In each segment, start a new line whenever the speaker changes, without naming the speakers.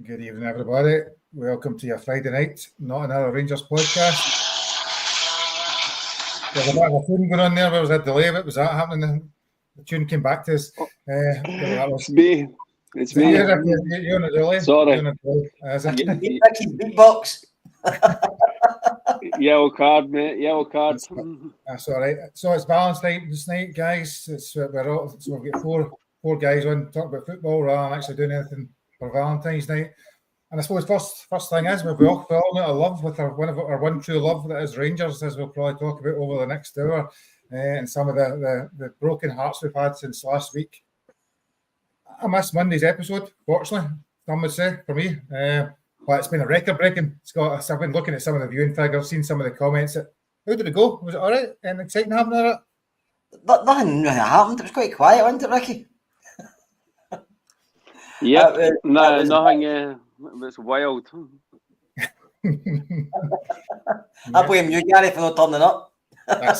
Good evening, everybody. Welcome to your Friday night, Not Another Rangers podcast. There's a bit of a theme going on there. There was a delay. What was that happening? The tune came back to us.
It's me. It's me.
You're on a delay.
Sorry.
Ricky's beatbox.
Yellow card, mate. Yellow card.
That's all right. So it's Valentine's night, guys. We've got four guys on talk about football rather than actually doing anything for Valentine's night. And I suppose first thing is we've all fallen out of love with our one true love that is Rangers, as we'll probably talk about over the next hour, and some of the broken hearts we've had since last week. I missed Monday's episode, fortunately, some would say, for me. But it's been a record-breaking. I've been looking at some of the viewing figures, seen some of the comments. How did it go? Was it all right? Anything exciting happened at it?
Nothing really happened. It was quite quiet, wasn't it, Ricky?
Yeah, nothing. It was wild.
I blame you, Gary, for not turning up.
I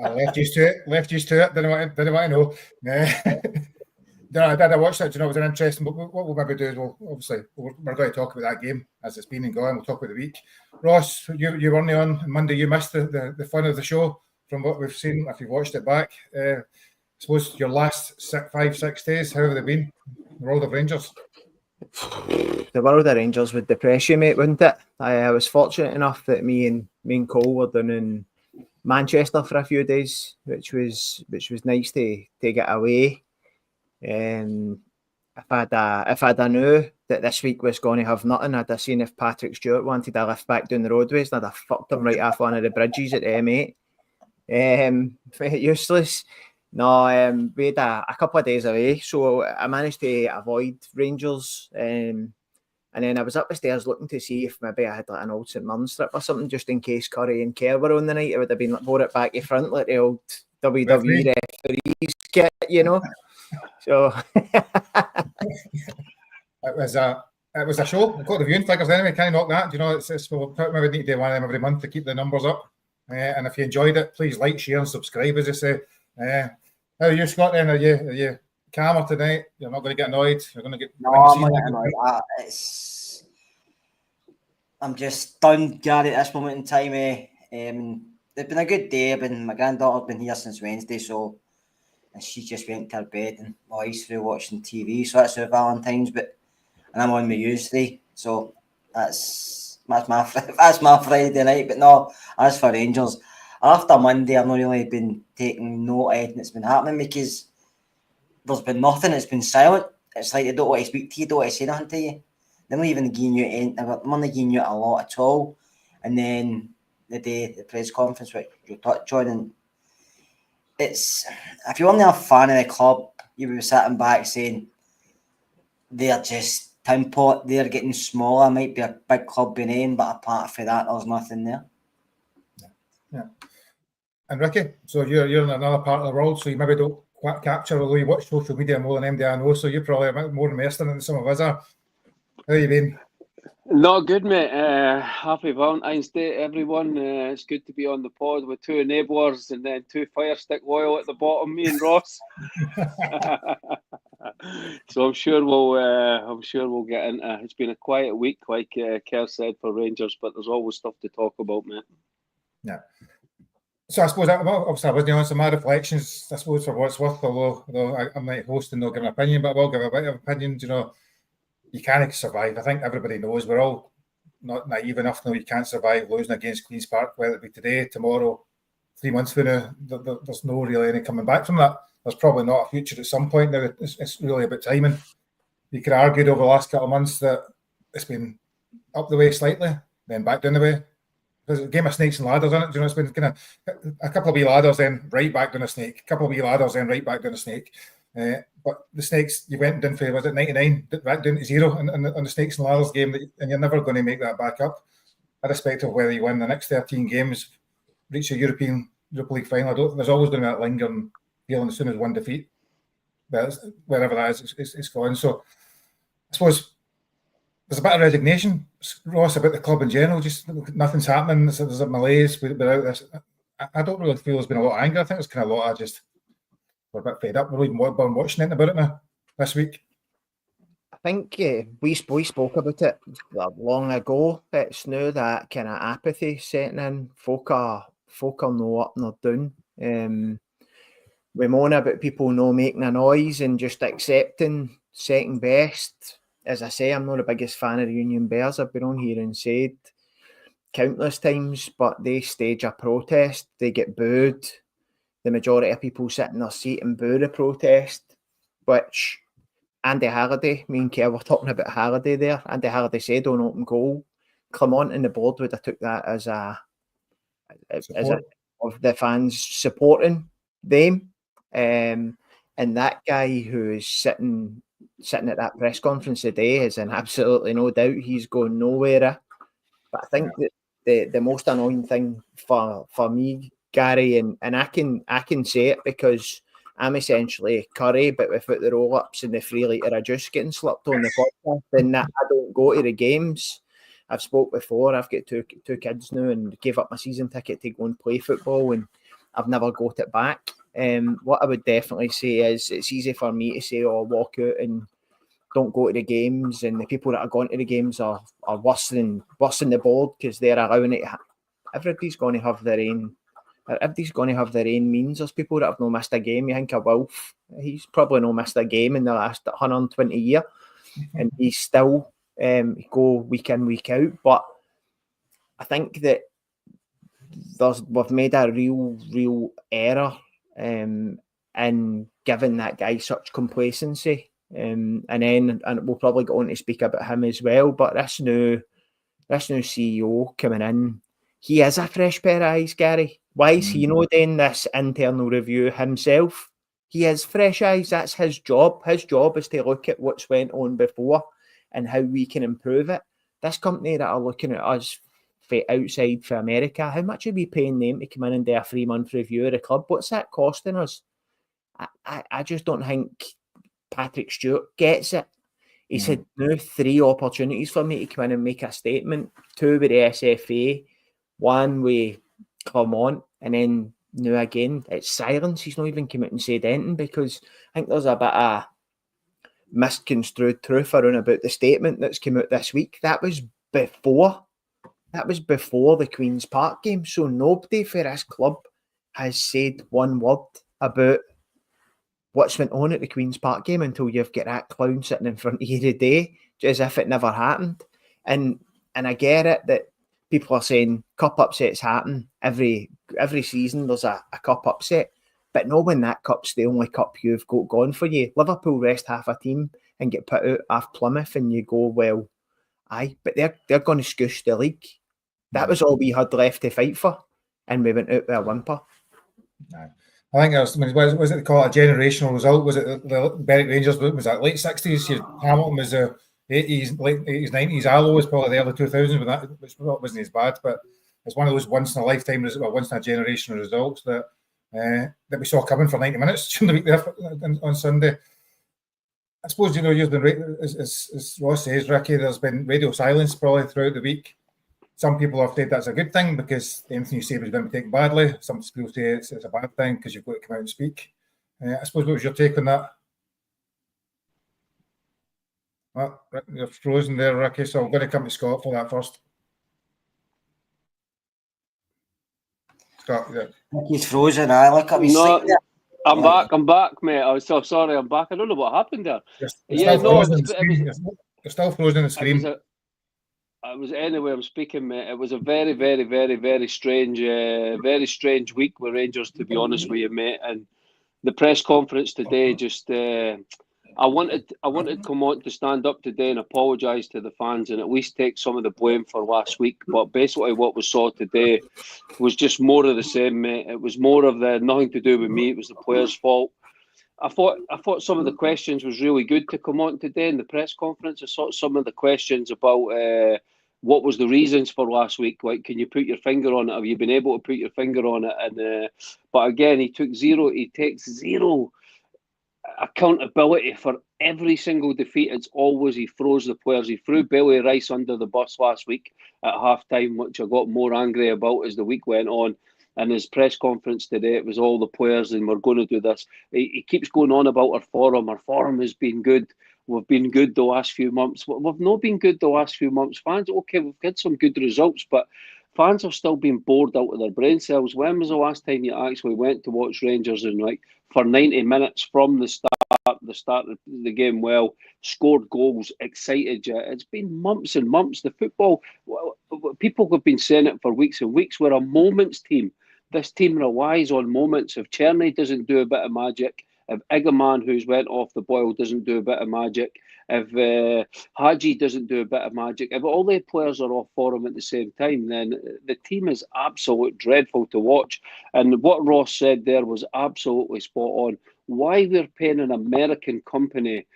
left you to it. Didn't want to know. I watched it. You know, it was an interesting. What we'll maybe do is we're going to talk about that game as it's been and going. We'll talk about the week. Ross, you weren't on Monday. You missed the fun of the show from what we've seen. If you've watched it back, I suppose your last 5-6 days, how have they been? The world of Rangers.
The world of Rangers would depress you, mate, wouldn't it? I was fortunate enough that me and Cole were down in Manchester for a few days, which was nice to get away. If I'd knew that this week was going to have nothing, I'd have seen if Patrick Stewart wanted to lift back down the roadways, and I'd have fucked him right off one of the bridges at the M8. Useless. No, we had a couple of days away, so I managed to avoid Rangers. And then I was up the stairs looking to see if maybe I had like an old St Mirren strip or something, just in case Curry and Kerr were on the night. It would have been brought it back to front like the old WWE referees get, you know. So
it was a show. We've got the viewing figures anyway. Can't knock that. You know, we'll maybe need to do one of them every month to keep the numbers up. And if you enjoyed it, please like, share, and subscribe. As I say, how are you, Scott? Then are you calmer tonight? You're not going to get annoyed. You're going to get.
No, I'm not annoyed. I'm just stunned, Gary, at this moment in time. It's been a good day. My granddaughter's been here since Wednesday, and she just went to her bed, and my wife's through watching TV. So that's her Valentine's, and I'm on my Tuesday, so that's my Friday night. But no, as for Rangers, after Monday, I've not really been taking note of anything that's been happening because there's been nothing. It's been silent. It's like they don't want to speak to you, don't want to say nothing to you. They're not even giving you a lot at all. And then the press conference, which you'll touch on, and it's, if you weren't a fan of the club, you would be sitting back saying they're just tin pot, they're getting smaller, might be a big club being in, but apart from that, there's nothing there.
Yeah. And Ricky, so you're in another part of the world, so you maybe don't capture, although you watch social media more than MD I know, so you're probably a bit more immersed in it than some of us are. How you been?
Not good, mate. Happy Valentine's Day, everyone. It's good to be on the pod with two enablers and then two fire stick loyal at the bottom, me and Ross. So I'm sure we'll get into. It's been a quiet week, like Kerr said, for Rangers, but there's always stuff to talk about, mate.
Yeah. So I suppose obviously I wasn't on some of my reflections. I suppose for what it's worth, although I'm not hosting, not giving an opinion, but I will give a bit of opinion. You know, you can't survive. I think everybody knows. We're all not naive enough to know you can't survive losing against Queen's Park, whether it be today, tomorrow, 3 months from now. There's no really any coming back from that. There's probably not a future at some point. Now it's really about timing. You could argue over the last couple of months that it's been up the way slightly, then back down the way. There's a game of snakes and ladders in it. You know, it's been kind of a couple of wee ladders, then right back down a snake. A couple of wee ladders, then right back down a snake. But the snakes, you went down for, was it 99, back down to 0 on the snakes and ladders game, and you're never going to make that back up, irrespective of whether you win the next 13 games, reach a Europa League final. There's always going to be that lingering feeling as soon as one defeat, wherever that is, it's gone. So I suppose there's a bit of resignation, Ross, about the club in general. Just nothing's happening. There's a malaise without this. I don't really feel there's been a lot of anger. I think there's kind of a lot of just, we're a bit fed up. We're even watching it about it now this week.
I think we spoke about it long ago. It's now that kind of apathy setting in. Folk are no up, no down. We moan about people no making a noise and just accepting second best. As I say, I'm not the biggest fan of the Union Bears. I've been on here and said countless times, but they stage a protest, they get booed. The majority of people sit in their seat and boo the protest, which Andy Halliday, me and Kev were talking about Halliday there. Andy Halliday said on open goal, Clement and the board would have took that as a of the fans supporting them. And that guy who is sitting at that press conference today is in absolutely no doubt he's going nowhere. But I think that the most annoying thing for me, Gary, and I can say it because I'm essentially Curry, but without the roll-ups and the 3 litre of juice getting slipped on the podcast, and that I don't go to the games. I've spoke before, I've got two kids now and gave up my season ticket to go and play football, and I've never got it back. What I would definitely say is it's easy for me to say, oh, walk out and don't go to the games, and the people that are going to the games are worse than the board because they're allowing it. Everybody's going to have their own means. There's people that have not missed a game. You think of Wolf, he's probably not missed a game in the last 120 years, and he's still go week in, week out. But I think that we've made a real error in giving that guy such complacency. And we'll probably go on to speak about him as well. But this new CEO coming in, he is a fresh pair of eyes, Gary. Why is he not doing this internal review himself? He has fresh eyes. That's his job. His job is to look at what's went on before and how we can improve it. This company that are looking at us for outside for America, how much are we paying them to come in and do a 3-month review of the club? What's that costing us? I just don't think Patrick Stewart gets it. He said, now 3 opportunities for me to come in and make a statement. 2 with the SFA, 1 with Clement, and then now again, it's silence. He's not even come out and said anything because I think there's a bit of misconstrued truth around about the statement that's come out this week. That was before the Queen's Park game. So nobody for this club has said one word about what's went on at the Queen's Park game until you've got that clown sitting in front of you today, as if it never happened. And I get it that people are saying cup upsets happen every season. There's a cup upset, but not when that cup's the only cup you've got gone for you. Liverpool rest half a team and get put out off Plymouth, and you go, well, aye, but they're going to scoosh the league. That was all we had left to fight for, and we went out with a whimper.
I think was it they call it a generational result? Was it the Berwick Rangers? Was that late 60s? Hamilton was the 80s, late 80s, 90s. Allo was probably the early 2000s, which wasn't as bad, but it's one of those once in a lifetime, once in a generation results that we saw coming for 90 minutes during the week there on Sunday. I suppose, you've been, as Ross says, Ricky, there's been radio silence probably throughout the week. Some people have said that's a good thing because anything you say was going to be taken badly. Some people say it's a bad thing because you've got to come out and speak. I suppose, what was your take on that? Well, you're frozen there, Ricky, so I'm going to come to Scott for that first. Scott, yeah.
He's frozen. I look at me.
No, I'm back, mate. I was so sorry. I'm back. I don't know what happened there.
You're still frozen on the screen.
Anyway, I'm speaking, mate. It was a very, very, very, very strange week with Rangers, to be honest with you, mate. And the press conference today, just I wanted Clement to stand up today and apologise to the fans and at least take some of the blame for last week. But basically, what we saw today was just more of the same, mate. It was more of the nothing to do with me. It was the players' fault. I thought some of the questions was really good to Clement today in the press conference. I saw some of the questions about what was the reasons for last week. Like, can you put your finger on it? Have you been able to put your finger on it? And but again, he takes zero accountability for every single defeat. It's always he throws the players. He threw Bailey Rice under the bus last week at half time, which I got more angry about as the week went on. And his press conference today, it was all the players and we're going to do this. He keeps going on about our forum. Our forum has been good. we've been good the last few months. We've not been good the last few months. Fans, okay, we've had some good results, but fans have still been bored out of their brain cells. When was the last time you actually went to watch Rangers and like for 90 minutes from the start of the game, well, scored goals, excited you? It's been months and months. The football, people have been saying it for weeks and weeks. We're a moments team. This team relies on moments. If Czerny doesn't do a bit of magic, if Igaman, who's went off the boil, doesn't do a bit of magic, if Hadji doesn't do a bit of magic, if all the players are off form at the same time, then the team is absolutely dreadful to watch. And what Ross said there was absolutely spot on. Why we're paying an American company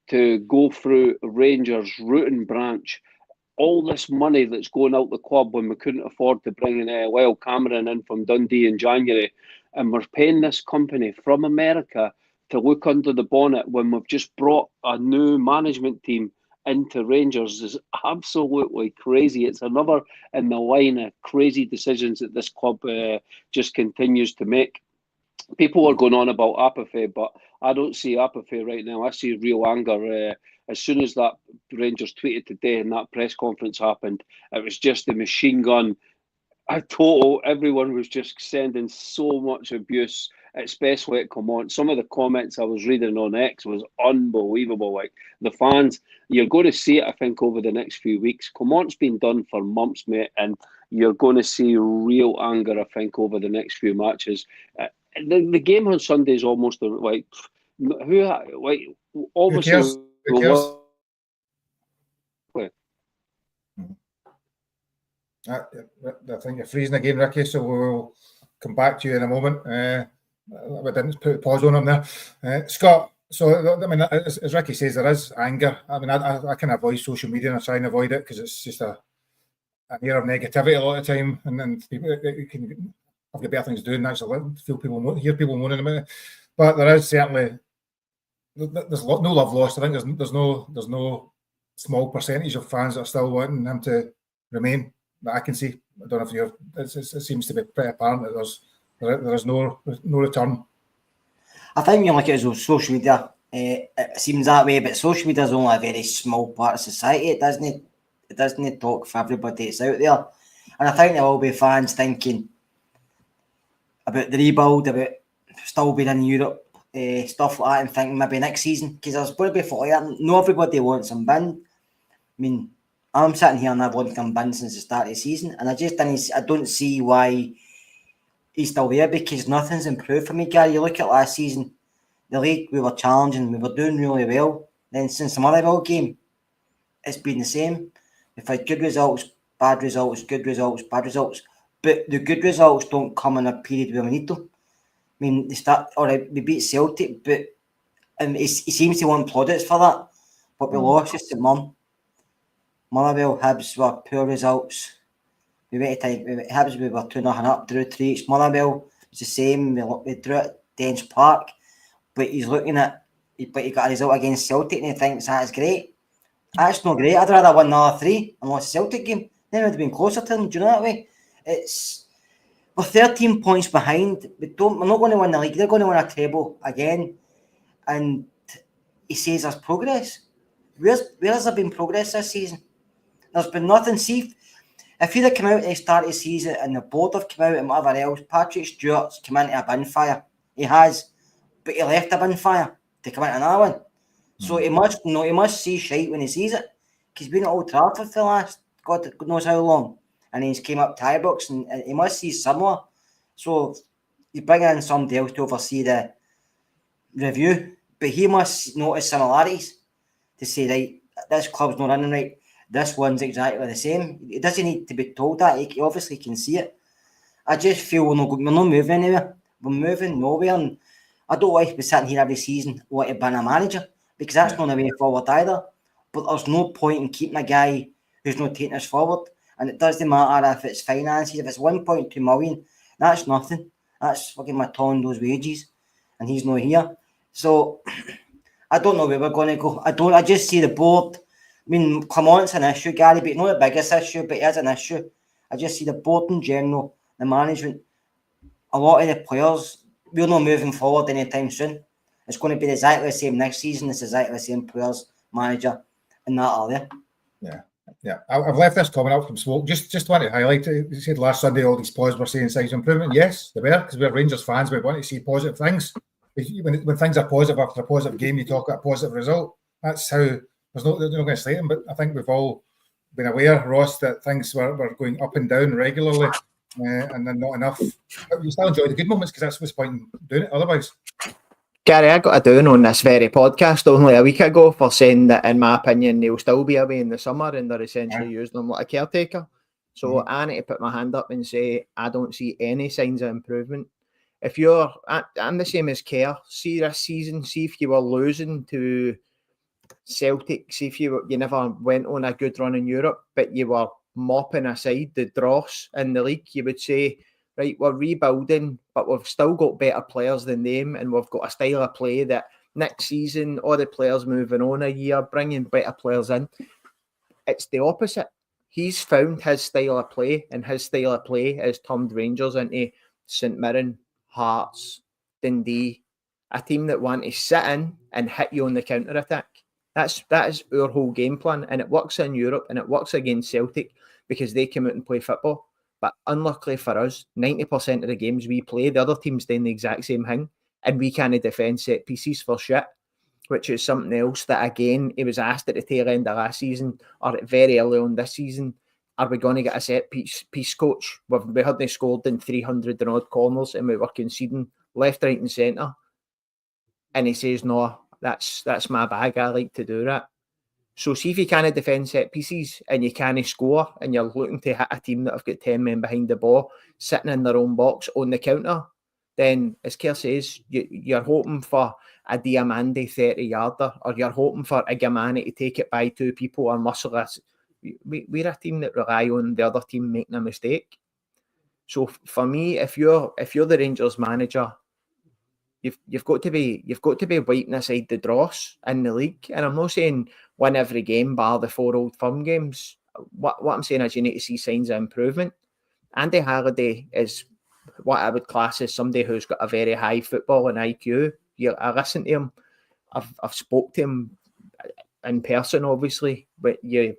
to go through Rangers' root and branch, all this money that's going out the club when we couldn't afford to bring in Lyle Cameron in from Dundee in January, and we're paying this company from America to look under the bonnet when we've just brought a new management team into Rangers is absolutely crazy. It's another in the line of crazy decisions that this club just continues to make. People are going on about apathy, but I don't see apathy right now. I see real anger. As soon as that Rangers tweeted today and that press conference happened, it was just a machine gun. Everyone was just sending so much abuse, especially at Clement. Some of the comments I was reading on X was unbelievable. Like the fans, you're going to see it, I think, over the next few weeks. Clement's been done for months, mate, and you're going to see real anger, I think, over the next few matches. The game on Sunday is almost like obviously.
Who cares? I think you're freezing again, Ricky, so we'll come back to you in a moment. We didn't put a pause on him there. Scott, so I mean, as Ricky says, there is anger. I mean, I can avoid social media and I try and avoid it because it's just an air of negativity a lot of the time, and then people can have got better things to do and actually hear people moaning about it. But there is certainly there's no love lost. I think there's no small percentage of fans that are still wanting him to remain that I can see. I don't know if it seems to be pretty apparent that there's no return.
I think when you look at it as social media, it seems that way, but social media is only a very small part of society. It doesn't talk for everybody that's out there. And I think there will be fans thinking about the rebuild, about still being in Europe, stuff like that, and thinking maybe next season, because there's going to be that. Not everybody wants him bin. I mean, I'm sitting here and I've wanted him bin since the start of the season, and I don't see why he's still there, because nothing's improved for me, Gary. You look at last season, the league, we were challenging, we were doing really well. Then since the Motherwell game, it's been the same. We've had good results, bad results, good results, bad results. But the good results don't come in a period where we need them. I mean, we beat Celtic, but he seems to want plaudits for that. But we lost to Motherwell, Hibs were poor results. We went to Hibs, we were 2-0 up, drew 3. Motherwell was the same. We drew at Dens Park, but he's looking at. But he got a result against Celtic, and he thinks that's great. That's not great. I'd rather win another 3 and lost the Celtic game. Then it would have been closer to him. Do you know that way? We're 13 points behind. We're not going to win the league. They're going to win a treble again. And he says there's progress. Where has there been progress this season? There's been nothing. See, if he'd have come out at the start of the season and the board have come out and whatever else, Patrick Stewart's come into a bin fire. He has, but he left a bin fire to come into another one. So he must see shite when he sees it, because he's been at Old Trafford for the last God knows how long, and he's came up to Ibrox, and he must see similar. So you bring in somebody else to oversee the review, but he must notice similarities to say, right, this club's not running right. This one's exactly the same. It doesn't need to be told that. He obviously can see it. I just feel we're not moving anywhere. We're moving nowhere. And I don't like to be sitting here every season wanting to ban a manager, because that's not the way forward either. But there's no point in keeping a guy who's not taking us forward. And it doesn't matter if it's finances. If it's 1.2 million, that's nothing. That's fucking Matondo's wages. And he's not here. So I don't know where we're going to go. I just see the board. I mean, Clement's an issue, Gary, but not the biggest issue, but it is an issue. I just see the board in general, the management, a lot of the players, we're not moving forward anytime soon. It's going to be exactly the same next season. It's exactly the same players manager in that area.
Yeah. I've left this comment up from Smoke. Just want to highlight it. You said last Sunday all these players were saying signs of improvement. Yes, they were, because we're Rangers fans. We want to see positive things. When things are positive after a positive game, you talk about a positive result. That's how. They're not going to slate them, but I think we've all been aware, Ross, that things were going up and down regularly, and then not enough. But you still enjoy the good moments, because that's what's the point in doing it otherwise.
Gary, I got a down on this very podcast only a week ago for saying that, in my opinion, they'll still be away in the summer and they're essentially using them like a caretaker. So I need to put my hand up and say I don't see any signs of improvement. If I'm the same as Kerr. See this season, see if you were losing to Celtic, see if you never went on a good run in Europe, but you were mopping aside the dross in the league, you would say, right, we're rebuilding, but we've still got better players than them, and we've got a style of play that next season, all the players moving on a year, bringing better players in. It's the opposite. He's found his style of play, and his style of play has turned Rangers into St Mirren, Hearts, Dundee, a team that want to sit in and hit you on the counter-attack. That is our whole game plan, and it works in Europe, and it works against Celtic because they come out and play football. But unluckily for us, 90% of the games we play, the other team's doing the exact same thing, and we can't defend set pieces for shit, which is something else that, again, he was asked at the tail end of last season, or very early on this season, are we going to get a set piece coach? We hadn't scored in 300 and odd corners, and we were conceding left, right and centre. And he says, no, that's my bag, I like to do that. So see if you can't defend set pieces and you can't score, and you're looking to hit a team that have got 10 men behind the ball, sitting in their own box on the counter, then, as Kerr says, you're hoping for a Diamandi 30-yarder, or you're hoping for a Gamani to take it by two people or muscle us. We're a team that rely on the other team making a mistake. So for me, if you're the Rangers manager, you've got to be wiping aside the dross in the league. And I'm not saying win every game bar the 4 Old Firm games. What I'm saying is you need to see signs of improvement. Andy Halliday is what I would class as somebody who's got a very high football and IQ. I listen to him. I've spoke to him in person, obviously, but you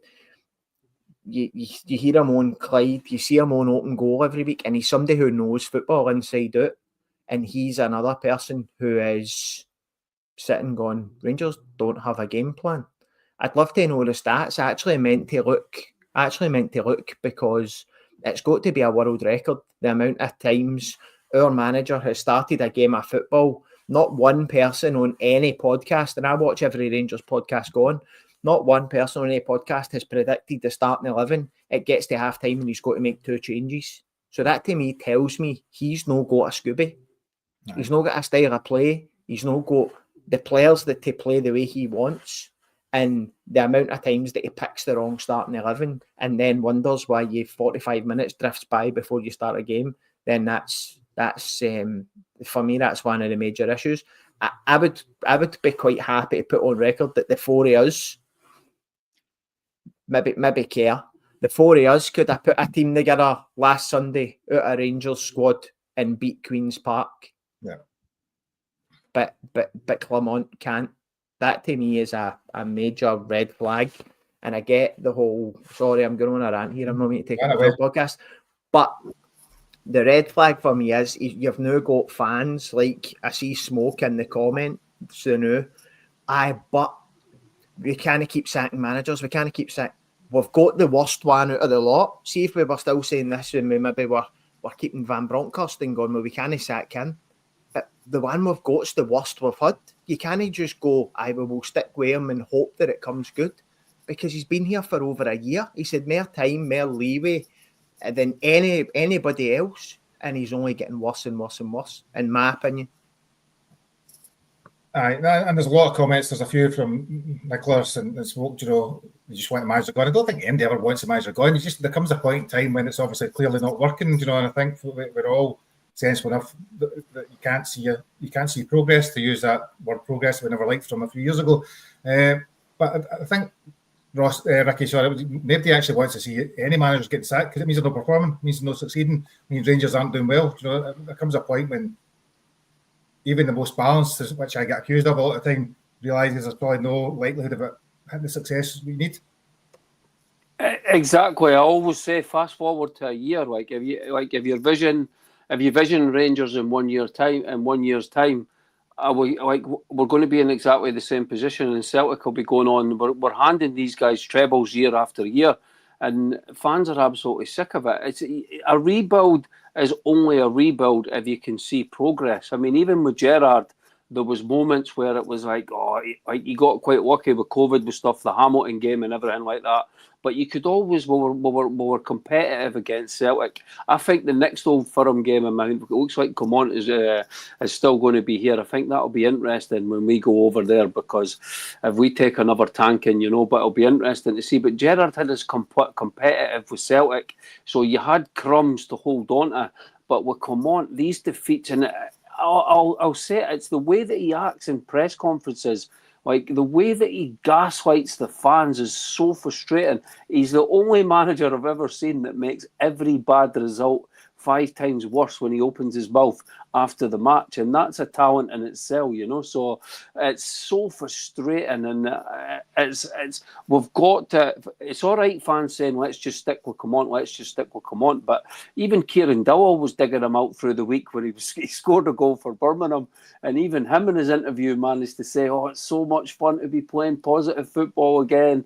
hear him on Clyde, you see him on Open Goal every week, and he's somebody who knows football inside out. And he's another person who is sitting going, Rangers don't have a game plan. I'd love to know the stats. I actually meant to look because it's got to be a world record, the amount of times our manager has started a game of football. Not one person on any podcast, and I watch every Rangers podcast going, not one person on any podcast has predicted the starting 11. It gets to half-time and he's got to make 2 changes. So that to me tells me he's not got a Scooby. No. He's not got a style of play. He's not got the players that to play the way he wants. And the amount of times that he picks the wrong starting 11 and then wonders why 45 minutes drifts by before you start a game, then that's for me, that's one of the major issues. I would be quite happy to put on record that the 4 of us, maybe Kerr, the 4 of us could have put a team together last Sunday out of Rangers squad and beat Queen's Park.
Yeah.
But Clement can't. That to me is a major red flag. And I get the whole, sorry, I'm going on a rant here, I'm not going to take a podcast. But the red flag for me is you've now got fans like I see Smoke in the comments now. But we can't keep sacking managers. We can't keep sacking. We've got the worst one out of the lot. See if we were still saying this when we maybe we're keeping Van Bronckhorst and going, well, we can't sack him. But the one we've got's the worst we've had. You can't just go, we'll stick with him and hope that it comes good. Because he's been here for over a year. He's had more time, more leeway than anybody else. And he's only getting worse and worse and worse, in my opinion.
Aye, and there's a lot of comments. There's a few from Nicholas and Smoke, you just want the manager gone. I don't think anybody ever wants the manager gone. There comes a point in time when it's obviously clearly not working, and I think we're all sensible enough that you can't see progress, to use that word progress we never liked from a few years ago. But I think Ross, Ricky, sorry, nobody actually wants to see any managers getting sacked, because it means they're not performing, it means they're not succeeding, it means Rangers aren't doing well. There comes a point when even the most balanced, which I get accused of a lot of the time, realises there's probably no likelihood of it had the success we need.
Exactly. I always say fast forward to a year. If you vision Rangers in 1 year's time, we're going to be in exactly the same position, and Celtic will be going on. We're handing these guys trebles year after year, and fans are absolutely sick of it. It's a rebuild is only a rebuild if you can see progress. I mean, even with Gerrard, there was moments where it was he got quite lucky with COVID with stuff, the Hamilton game and everything like that. But you could always, we were competitive against Celtic. I think the next Old Firm game, it looks like Comont is still going to be here. I think that'll be interesting when we go over there, because if we take another tanking, but it'll be interesting to see. But Gerrard had us competitive with Celtic, so you had crumbs to hold on to. But with Comont, these defeats, and I'll say it's the way that he acts in press conferences. Like, the way that he gaslights the fans is so frustrating. He's the only manager I've ever seen that makes every bad result 5 times worse when he opens his mouth after the match, and that's a talent in itself, So it's so frustrating, and we've got to. It's all right, fans saying let's just stick with Comont, but even Kieran Dowell was digging him out through the week when he scored a goal for Birmingham, and even him in his interview managed to say, "Oh, it's so much fun to be playing positive football again."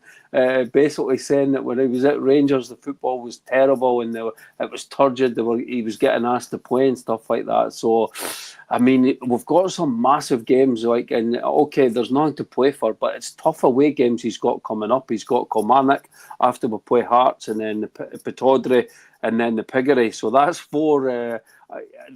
Basically saying that when he was at Rangers, the football was terrible and it was turgid. He was getting asked to play and stuff like that. So, I mean, we've got some massive games, and okay, there's nothing to play for, but it's tough away games he's got coming up. He's got Kilmarnock after we play Hearts, and then the Pittodrie, and then the Piggery. So that's 4.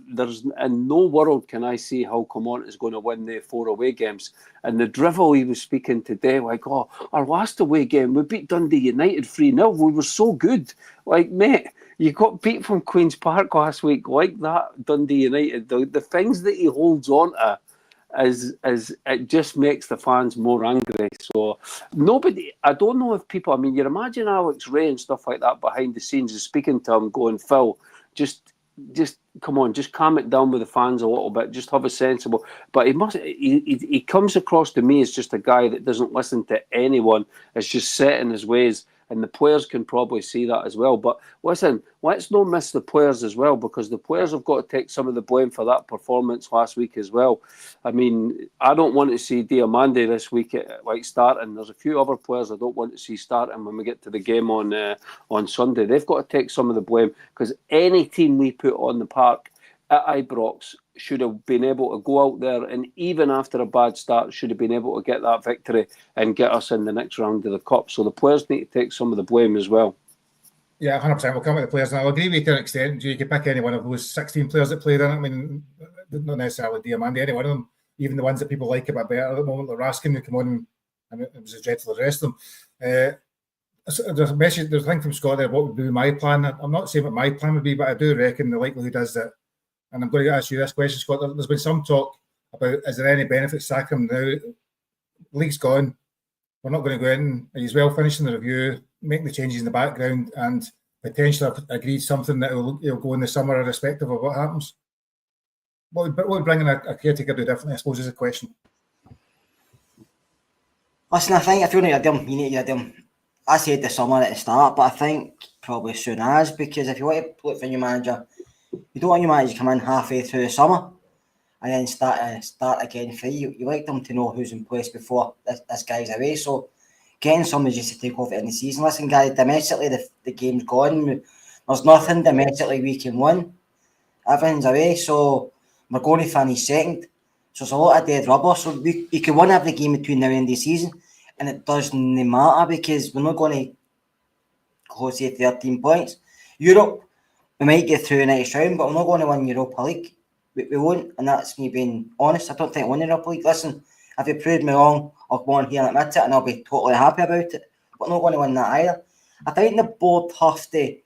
There's in no world can I see how Comont is going to win the 4 away games. And the drivel he was speaking today, our last away game, we beat Dundee United 3-0. We were so good. Mate, you got beat from Queen's Park last week, like that, Dundee United. The things that he holds on to, as it just makes the fans more angry. So I don't know if people, I mean, you imagine Alex Ray and stuff like that behind the scenes is speaking to him going, Phil, just come on, just calm it down with the fans a little bit, just have a sensible. But he comes across to me as just a guy that doesn't listen to anyone. It's just set in his ways, and the players can probably see that as well. But listen, let's not miss the players as well, because the players have got to take some of the blame for that performance last week as well. I mean, I don't want to see Diamande this week starting. There's a few other players I don't want to see starting when we get to the game on Sunday. They've got to take some of the blame, because any team we put on the park at Ibrox should have been able to go out there, and even after a bad start, should have been able to get that victory and get us in the next round of the Cup. So the players need to take some of the blame as well.
Yeah, 100%. We'll come with the players, and I'll agree with you to an extent. You could pick any one of those 16 players that played in it. I mean, not necessarily Diamande, any one of them, even the ones that people like a bit better at the moment, like Raskin, who came on, and it was as dreadful as the rest of them. There's a thing from Scott there, what would be my plan? I'm not saying what my plan would be, but I do reckon the likelihood is that, and I'm going to ask you this question, Scott, there's been some talk about, is there any benefit sacking him now? The league's gone. We're not going to go in. He's well finished in the review, making the changes in the background, and potentially have agreed something that he'll go in the summer, irrespective of what happens. What would bringing a caretaker do differently, I suppose, is a question.
Listen, I think if you want to get him, you need to get him. I said the summer at the start, but I think probably soon as, because if you want to look for a new manager, you don't want your manager to come in halfway through the summer and then start again for you. You like them to know who's in place before this guy's away. So getting somebody just to take over in the season. Listen, guys, domestically the game's gone. There's nothing domestically we can win. Everything's away, so we're going to finish second. So it's a lot of dead rubber. So you can win every game between now and the end of the season, and it doesn't matter, because we're not going to close to 13 points. Europe, we might get through the next round, but we're not going to win Europa League. We won't, and that's me being honest. I don't think we'll win Europa League. Listen, if you proved me wrong, I'll go on here and admit it, and I'll be totally happy about it. But we're not going to win that either. I think the board have to.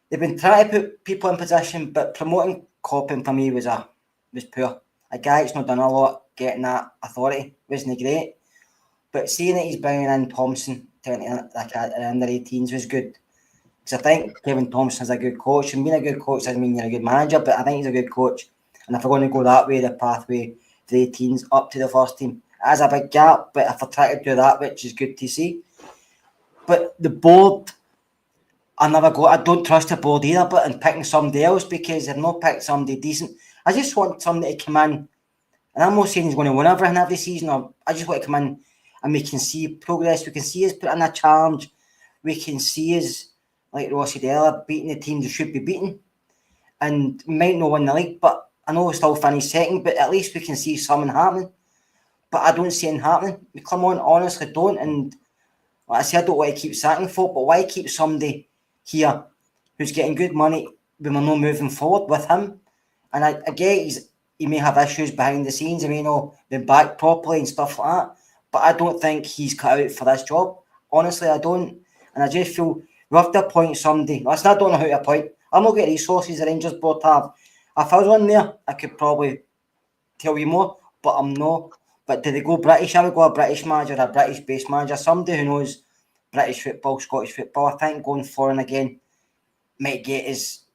They've been trying to put people in position, but promoting Coppin for me was poor. A guy that's not done a lot, getting that authority wasn't great. But seeing that he's bringing in Thompson at the under 18s was good. Because I think Kevin Thompson's a good coach, and being a good coach doesn't mean you're a good manager, but I think he's a good coach. And if we're going to go that way, the pathway to the 18s up to the first team, As a big gap, but if they're trying to do that, which is good to see. But the board, I don't trust the board either, but in picking somebody else because they've not picked somebody decent. I just want somebody to come in, and I'm not saying he's going to win everything every season, I just want to come in and we can see progress, we can see us put in a challenge, we can see us, like Ross said earlier, beating the teams we should be beating, and might not win the league, but I know we still finish second, but at least we can see something happening. But I don't see it happening. We come on, honestly don't, and like I say, I don't want to keep sacking folk, but why keep somebody here who's getting good money when we're not moving forward with him? And I get he may have issues behind the scenes, he may not be back properly and stuff like that, but I don't think he's cut out for this job. Honestly, I don't. And I just feel we have to appoint somebody. Listen, I don't know who to appoint. I'm not getting resources the Rangers board have. If I was on there, I could probably tell you more, but I'm not. But do they go British? I would go a British manager, a British-based manager, somebody who knows British football, Scottish football. I think going foreign again might get us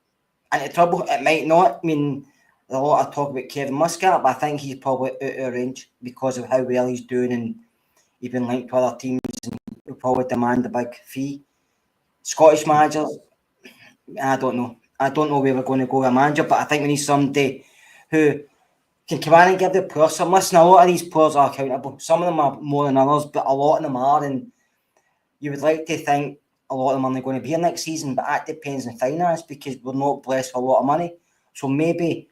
into trouble. It might not. I mean, there's a lot of talk about Kevin Muscat, but I think he's probably out of range because of how well he's doing, and he's been linked to other teams and will probably demand a big fee. Scottish managers, I don't know. I don't know where we're going to go with a manager, but I think we need somebody who can come in and give the players some. Listen, a lot of these players are accountable. Some of them are more than others, but a lot of them are, and you would like to think a lot of them are not going to be here next season, but that depends on finance because we're not blessed with a lot of money. So maybe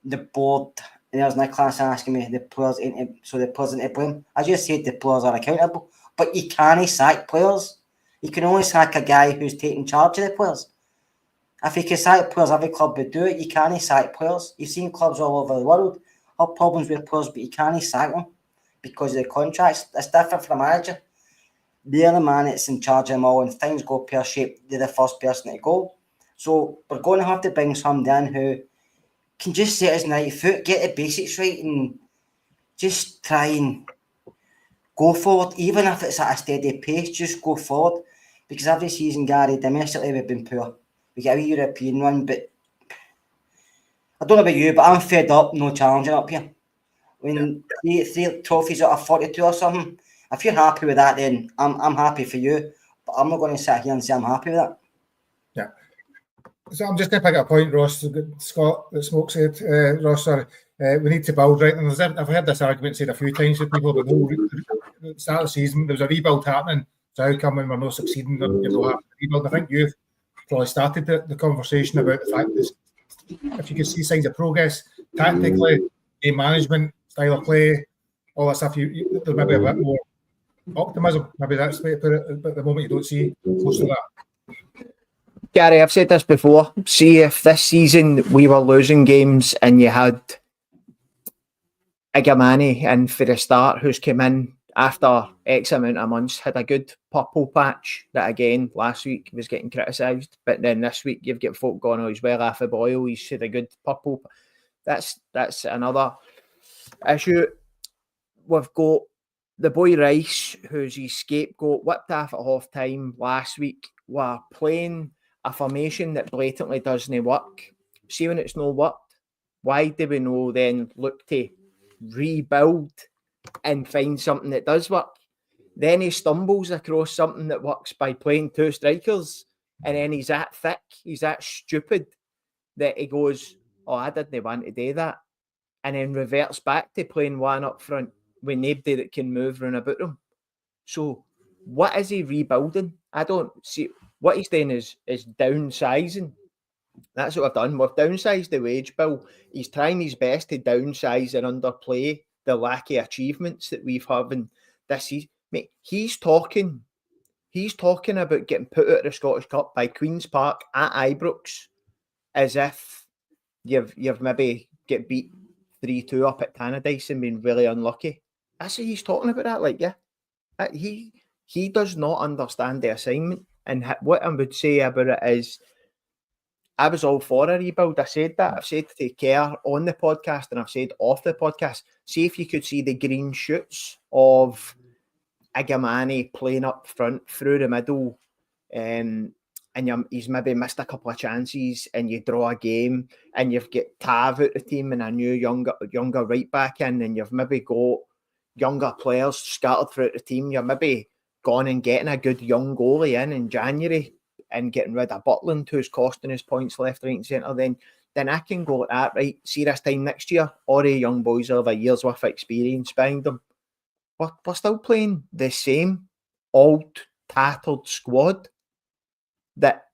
the board, and there's Nicholas asking me the players into blame. I just said the players are accountable, but you can't sack players. You can only sack a guy who's taking charge of the players. If you can sack players, every club would do it. You can't sack players. You've seen clubs all over the world have problems with players, but you can't sack them because of the contracts. It's different for a manager. They're the man that's in charge of them all, and if things go pear-shaped, they're the first person to go. So we're going to have to bring somebody in who can just set us on the right foot, get the basics right, and just try and go forward. Even if it's at a steady pace, just go forward. Because every season, Gary, domestically we've been poor. We get a wee European one, but I don't know about you, but I'm fed up no challenging up here. When three trophies out of 42 or something, if you're happy with that, then I'm happy for you. But I'm not going to sit here and say I'm happy with that.
Yeah. So I'm just going to pick up a point, Ross, Scott, that Smoke said, Ross, sorry. We need to build, right? And I've heard this argument said a few times with people, but at the start of the season, there was a rebuild happening. So how come when we're not succeeding, you don't have to rebuild? I think you've probably started the conversation about the fact that if you can see signs of progress, tactically, game management, style of play, all that stuff, there's maybe a bit more optimism. Maybe that's the way to put it, but at the moment you don't see most of that.
Gary, I've said this before. See if this season we were losing games and you had Igamani in for the start, who's come in after X amount of months, had a good purple patch that again last week was getting criticised, but then this week you've got folk going, oh, he's well off the boil, he's had a good purple. That's another issue. We've got the boy Rice, who's his scapegoat, whipped off at half time last week. We're playing a formation that blatantly doesn't work. See when it's not worked, why do we know then look to rebuild and find something that does work? Then he stumbles across something that works by playing two strikers, and then he's that thick, he's that stupid that he goes, oh, I didn't want to do that, and then reverts back to playing one up front with nobody that can move around about him. So what is he rebuilding? I don't see. What he's doing is downsizing. That's what I've done. We've downsized the wage bill. He's trying his best to downsize and underplay the lack of achievements that we've having this season. Mate, he's talking about getting put out of the Scottish Cup by Queen's Park at Ibrox as if you've maybe get beat 3-2 up at Tannadice and been really unlucky. That's what he's talking about that, like, yeah. He does not understand the assignment. And what I would say about it is, I was all for a rebuild. I said that. I've said to Kerr on the podcast and I've said off the podcast, see if you could see the green shoots of Igamani playing up front through the middle, and he's maybe missed a couple of chances, and you draw a game, and you've got Tav out the team and a new younger right back in, and you've maybe got younger players scattered throughout the team. You're maybe gone and getting a good young goalie in January and getting rid of Butland, who's costing us points left, right, and centre. Then I can go at that, right? See this time next year, all the young boys will have a year's worth of experience behind them. We're still playing the same old, tattered squad that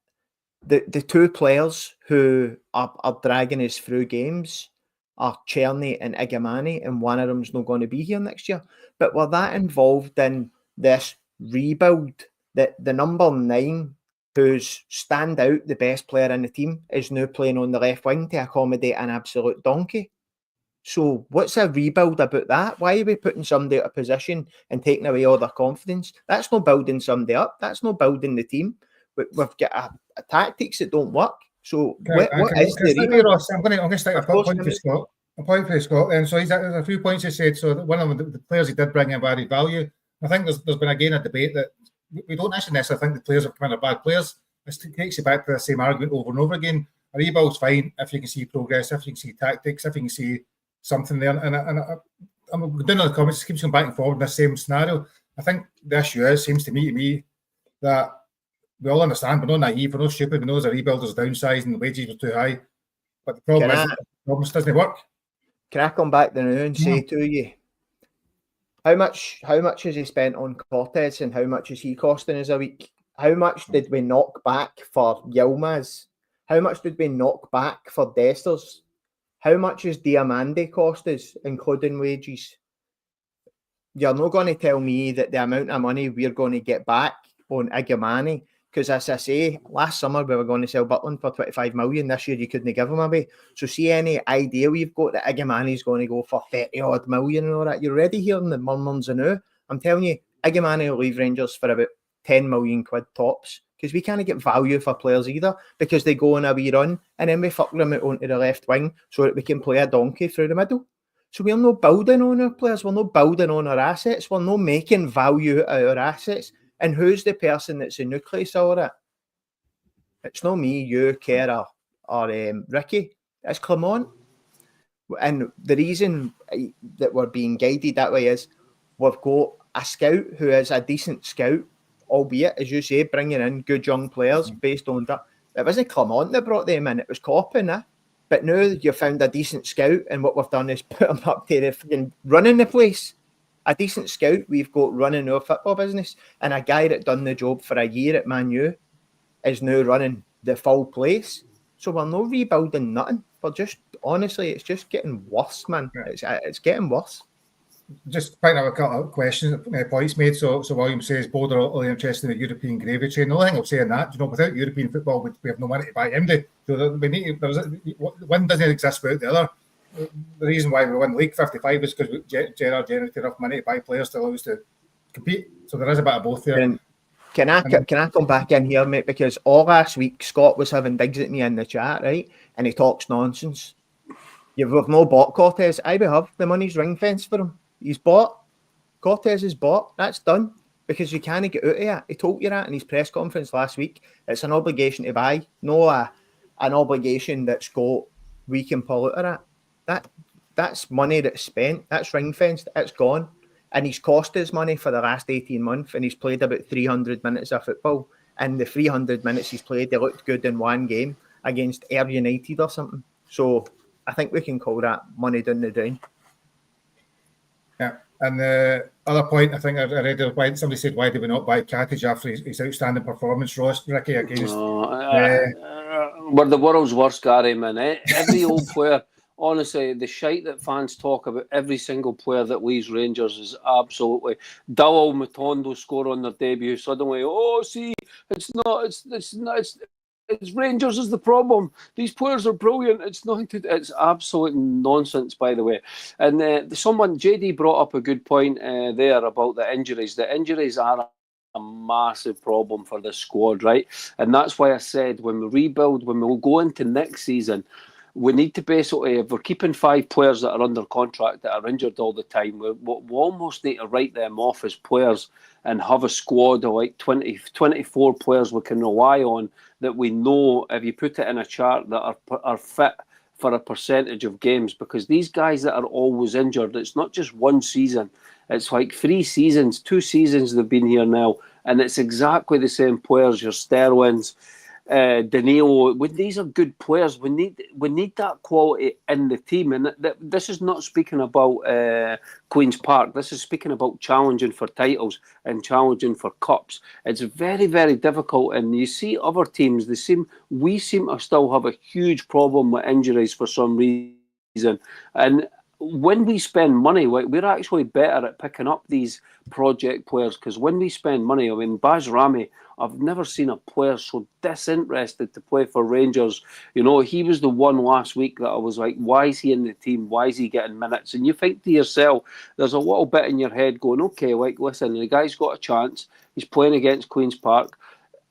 the two players who are dragging us through games are Czerny and Igamani, and one of them's not going to be here next year. But we're that involved in this rebuild that the number 9, who's stand out the best player in the team, is now playing on the left wing to accommodate an absolute donkey. So what's a rebuild about that? Why are we putting somebody out of position and taking away all their confidence? That's not building somebody up. That's not building the team. We've got a tactics that don't work. So what is the rebuild?
Ross, I'm going to stick a point for Scott. A point for Scott. And so there's a few points he said. So one of them, the players he did bring in added value. I think there's been again a debate that we don't actually necessarily think the players have come in as bad players. It takes you back to the same argument over and over again. A rebuild's fine if you can see progress, if you can see tactics, if you can see something there. And I'm doing in the comments, it keeps going back and forward in the same scenario. I think the issue seems to me that we all understand, we're not naive, we're not stupid, we know there's a rebuild, there's downsizing, the wages were too high. But the problem is, the problem doesn't work.
Can I come back there now and say to you, how much has he spent on Cortez and how much is he costing us a week? How much did we knock back for Yilmaz? How much did we knock back for Desters? How much is Diamande cost us, including wages? You're not going to tell me that the amount of money we're going to get back on Igamani, because as I say, last summer we were going to sell Butland for 25 million. This year you couldn't give him away. So see any idea we've got that Igamani is going to go for 30 odd million and all that? You're already hearing the murmurs now. I'm telling you, Igamani will leave Rangers for about 10 million quid tops, because we can't get value for players either, because they go on a wee run and then we fuck them out onto the left wing so that we can play a donkey through the middle. So we're not building on our players, we're not building on our assets, we're not making value out of our assets. And who's the person that's the nucleus of all that? It's not me, you, Kerr, or Ricky. It's Clement. And the reason that we're being guided that way is we've got a scout who is a decent scout, albeit, as you say, bringing in good young players based on that. It wasn't Clement that brought them in, it was Coppin. But now you found a decent scout, and what we've done is put him up to the fucking running the place. A decent scout we've got running our football business, and a guy that done the job for a year at Man U is now running the full place. So we're not rebuilding nothing. We're just, honestly, it's just getting worse, man. Yeah. It's getting worse.
Just picking up a couple of questions, points made. So William says, both are only interested in the European gravy train. The only thing I'll say in that, without European football, we have no money to buy MD. So one doesn't exist without the other. The reason why we won League 55 is because Gerrard generated enough money to buy players to allow us to compete. So there is a bit of both there.
Can I come back in here, mate? Because all last week Scott was having digs at me in the chat, right? And he talks nonsense. We've no bought Cortez. We have. The money's ring fenced for him. He's bought. Cortez is bought. That's done. Because you can't get out of it. He told you that in his press conference last week. It's an obligation to buy, no an obligation that's got we can pull out of that. That's money that's spent. That's ring fenced. It's gone. And he's cost his money for the last 18 months, and he's played about 300 minutes of football. And the 300 minutes he's played, they looked good in one game against Ayr United or something. So I think we can call that money down the drain.
Yeah. And the other point, I think I read somebody said, why did we not buy Katic after his outstanding performance, Ross, Ricky, against...
We're the world's worst, Gary, man. Every old player, honestly, the shite that fans talk about every single player that leaves Rangers is absolutely... Dowell, Matondo score on their debut, suddenly, it's Rangers is the problem. These players are brilliant. It's absolute nonsense, by the way. And JD brought up a good point there about the injuries. The injuries are a massive problem for the squad, right? And that's why I said when we rebuild, when we'll go into next season, we need to basically, if we're keeping 5 players that are under contract that are injured all the time, we almost need to write them off as players and have a squad of like 24 players we can rely on, that we know if you put it in a chart that are fit for a percentage of games. Because these guys that are always injured, it's not just one season, It's like 2 seasons they've been here now, and it's exactly the same players. Your Sterlings, Danilo. These are good players. We need that quality in the team, and this is not speaking about Queen's Park. This is speaking about challenging for titles and challenging for cups. It's very, very difficult, and you see other teams. We seem to still have a huge problem with injuries for some reason, and when we spend money, we're actually better at picking up these project players, because when we spend money, I mean, Baz Rami, I've never seen a player so disinterested to play for Rangers. You know, he was the one last week that I was like, why is he in the team? Why is he getting minutes? And you think to yourself, there's a little bit in your head going, okay, like, listen, the guy's got a chance. He's playing against Queen's Park.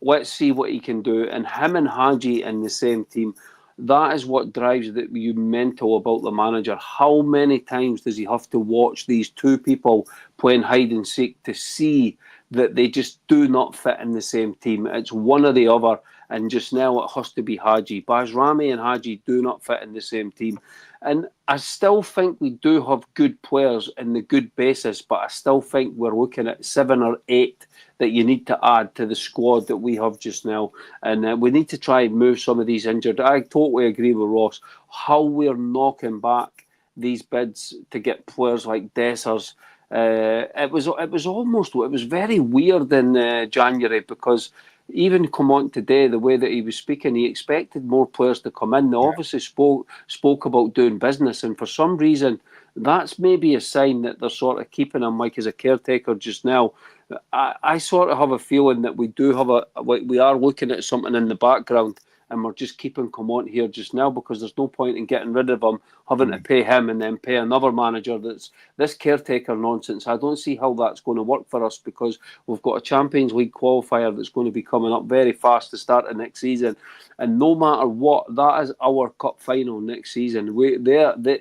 Let's see what he can do. And him and Hadji in the same team, that is what drives you mental about the manager. How many times does he have to watch these two people playing hide and seek to see that they just do not fit in the same team? It's one or the other, and just now it has to be Hadji. Baz Rami and Hadji do not fit in the same team. And I still think we do have good players in the good basis, but I still think we're looking at 7 or 8 that you need to add to the squad that we have just now. And we need to try and move some of these injured. I totally agree with Ross. How we're knocking back these bids to get players like Dessers. It was very weird in January, because even come on today, the way that he was speaking, he expected more players to come in. They obviously spoke about doing business, and for some reason, that's maybe a sign that they're sort of keeping him like as a caretaker just now. I sort of have a feeling that we are looking at something in the background, and we're just keeping Comont here just now, because there's no point in getting rid of him, having to pay him and then pay another manager. That's this caretaker nonsense. I don't see how that's going to work for us, because we've got a Champions League qualifier that's going to be coming up very fast to start the next season. And no matter what, that is our cup final next season.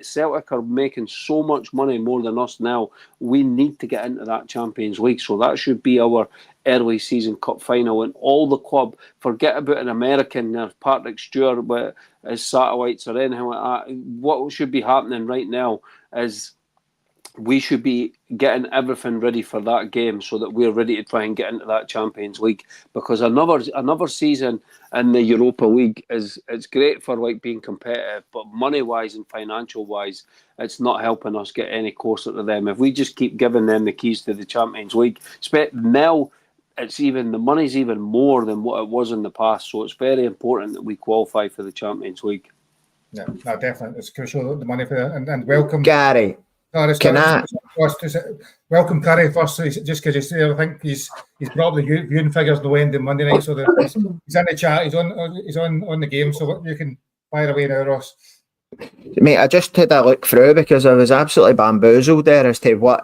Celtic are making so much money more than us now. We need to get into that Champions League. So that should be our early season cup final. And all the club, forget about an American, Patrick Stewart with his satellites or anything like that. What should be happening right now is we should be getting everything ready for that game, so that we're ready to try and get into that Champions League. Because another season in the Europa League it's great for like being competitive, but money wise and financial wise, it's not helping us get any closer to them. If we just keep giving them the keys to the Champions League, now the money's even more than what it was in the past. So it's very important that we qualify for the Champions League.
Yeah, no, definitely, it's crucial, the money for that. And welcome,
Gary.
Welcome, Curry, first, just because he's there. I think he's probably viewing figures no end on Monday night, so he's in the chat. He's on the game, so you can fire away now, Ross.
Mate, I just had a look through, because I was absolutely bamboozled there as to what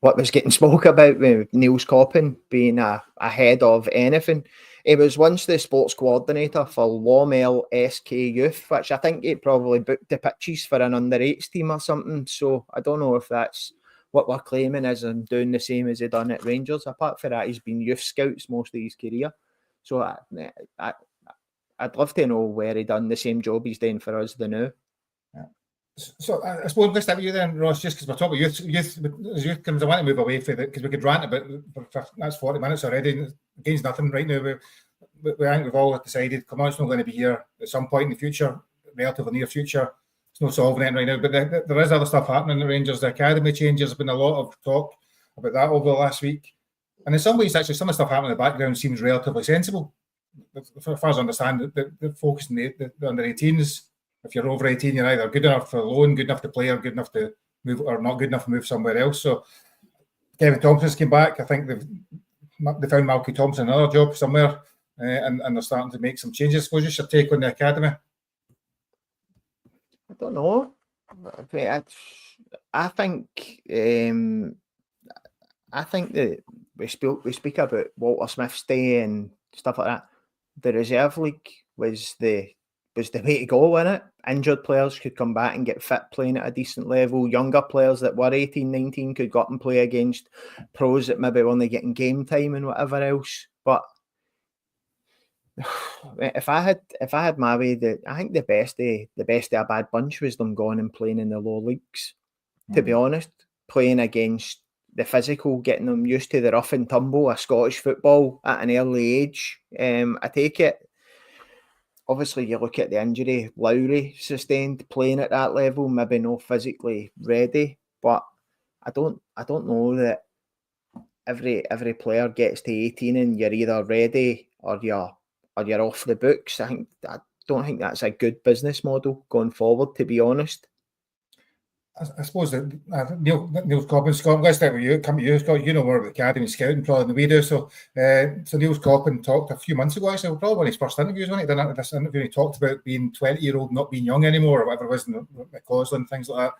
was getting spoke about with Niels Coppin being ahead of anything. He was once the sports coordinator for Lawmell SK Youth, which I think he probably booked the pitches for an under-8s team or something. So I don't know if that's what we're claiming as him doing the same as he done at Rangers. Apart from that, he's been youth scouts most of his career. So I'd love to know where he done the same job he's doing for us the now.
So I suppose let's start with you then, Ross, just because we're talking about youth comes. I want to move away from it, because we could rant about that's 40 minutes already. Against nothing right now. We think we've all decided Comont's not going to be here at some point in the future, relatively near future. It's not solving it right now, but there is other stuff happening at Rangers. The academy changes. There's been a lot of talk about that over the last week, and in some ways, actually, some of the stuff happening in the background seems relatively sensible. As far as I understand, the focus on the under 18s. If you're over 18, you're either good enough for a loan, good enough to play, or good enough to move, or not good enough to move somewhere else. So Kevin Thompson's came back. I think they found Malky Thompson another job somewhere, and they're starting to make some changes. I suppose just your take on the academy.
I don't know. I think that we speak about Walter Smith's day and stuff like that. The reserve league was the way to go, wasn't it? Injured players could come back and get fit playing at a decent level. Younger players that were 18, 19 could go up and play against pros that maybe were only getting game time and whatever else. But if I had my way, I think the best of a bad bunch was them going and playing in the low leagues. To be honest, playing against the physical, getting them used to the rough and tumble of Scottish football at an early age. I take it. Obviously, you look at the injury Lowry sustained playing at that level, maybe not physically ready, but I don't know that every player gets to 18 and you're either ready or you're off the books. I don't think that's a good business model going forward, to be honest.
I suppose that Neil's Coppin, Scott, let's start with you. Come to you, Scott. You know more about the academy scouting probably than we do. So Neil's Coppin talked a few months ago, actually, probably one of his first interviews, when he did this interview, he talked about being 20-year-old, not being young anymore, or whatever it was in McCausland and things like that.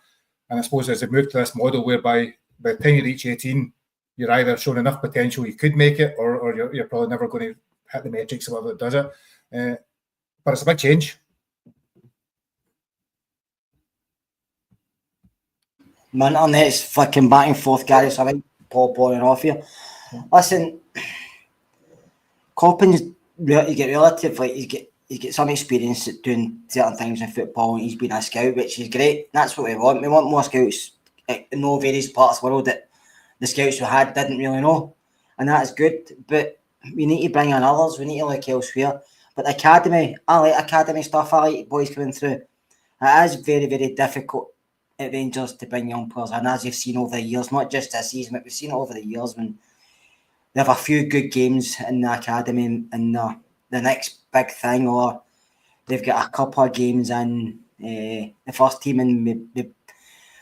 And I suppose as they moved to this model whereby by the time you reach 18, you're either showing enough potential you could make it, or you're probably never going to hit the metrics or whatever that does it. But it's a big change.
My internet's flicking back and forth, Gary, so I think pop on and off here. Listen, Coppin's you get relatively, he's get some experience at doing certain things in football, and he's been a scout, which is great. That's what we want. We want more scouts in all various parts of the world that the scouts we had didn't really know, and that is good. But we need to bring in others. We need to look elsewhere. But the academy, I like academy stuff. I like boys coming through. It is very, very difficult at Rangers to bring young players, and as you've seen over the years, not just this season, but we've seen it over the years when they have a few good games in the academy and the next big thing, or they've got a couple of games in the first team and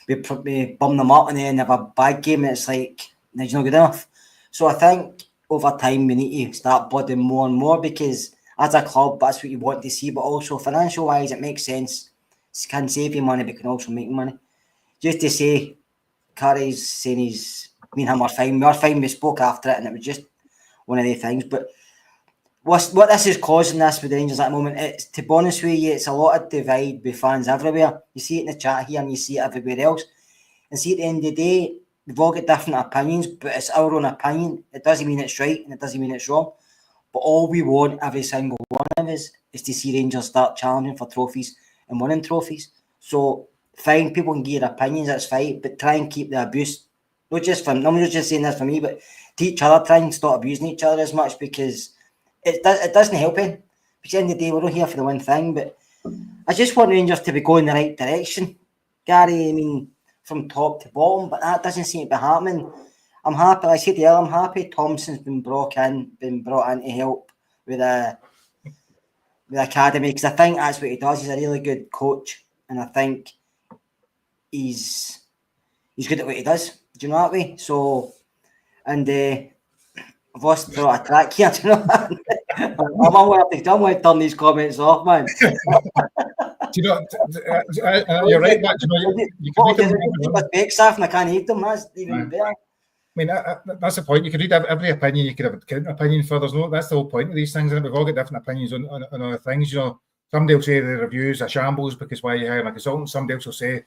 we bum them up, and then they have a bad game and it's like it's not good enough. So I think over time we need to start building more and more, because as a club that's what you want to see, but also financial wise it makes sense. It can save you money but can also make money. Just to say, Carrie's saying me and him are fine. We are fine. We spoke after it, and it was just one of the things. But what this is causing this with the Rangers at the moment, it's, to be honest with you, it's a lot of divide with fans everywhere. You see it in the chat here, and you see it everywhere else. And see, at the end of the day, we've all got different opinions, but it's our own opinion. It doesn't mean it's right, and it doesn't mean it's wrong. But all we want, every single one of us, is to see Rangers start challenging for trophies and winning trophies. So fine, people can give their opinions, that's fine, but try and keep the abuse, not just from, I'm not just saying this for me, but to each other, try and stop abusing each other as much, because it doesn't help it. Because at the end of the day, we're not here for the one thing, but I just want Rangers to be going the right direction, Gary. I mean, from top to bottom, but that doesn't seem to be happening. I'm happy, like I said earlier, I'm happy Thompson's been brought in to help with the academy, because I think that's what he does. He's a really good coach, and I think he's good at what he does. Do you know that way? So, and I've lost the track here. Do you know? I'm going to turn these comments off, man.
Do you know? You're right. But, you can
read them. And I can't eat them. That's even better.
I mean, that's the point. You can read every opinion. You could have a counter opinion for. There's no. That's the whole point of these things. And we've all got different opinions on other things. You know, somebody will say the reviews are shambles because why are you hiring a consultant? Somebody else will say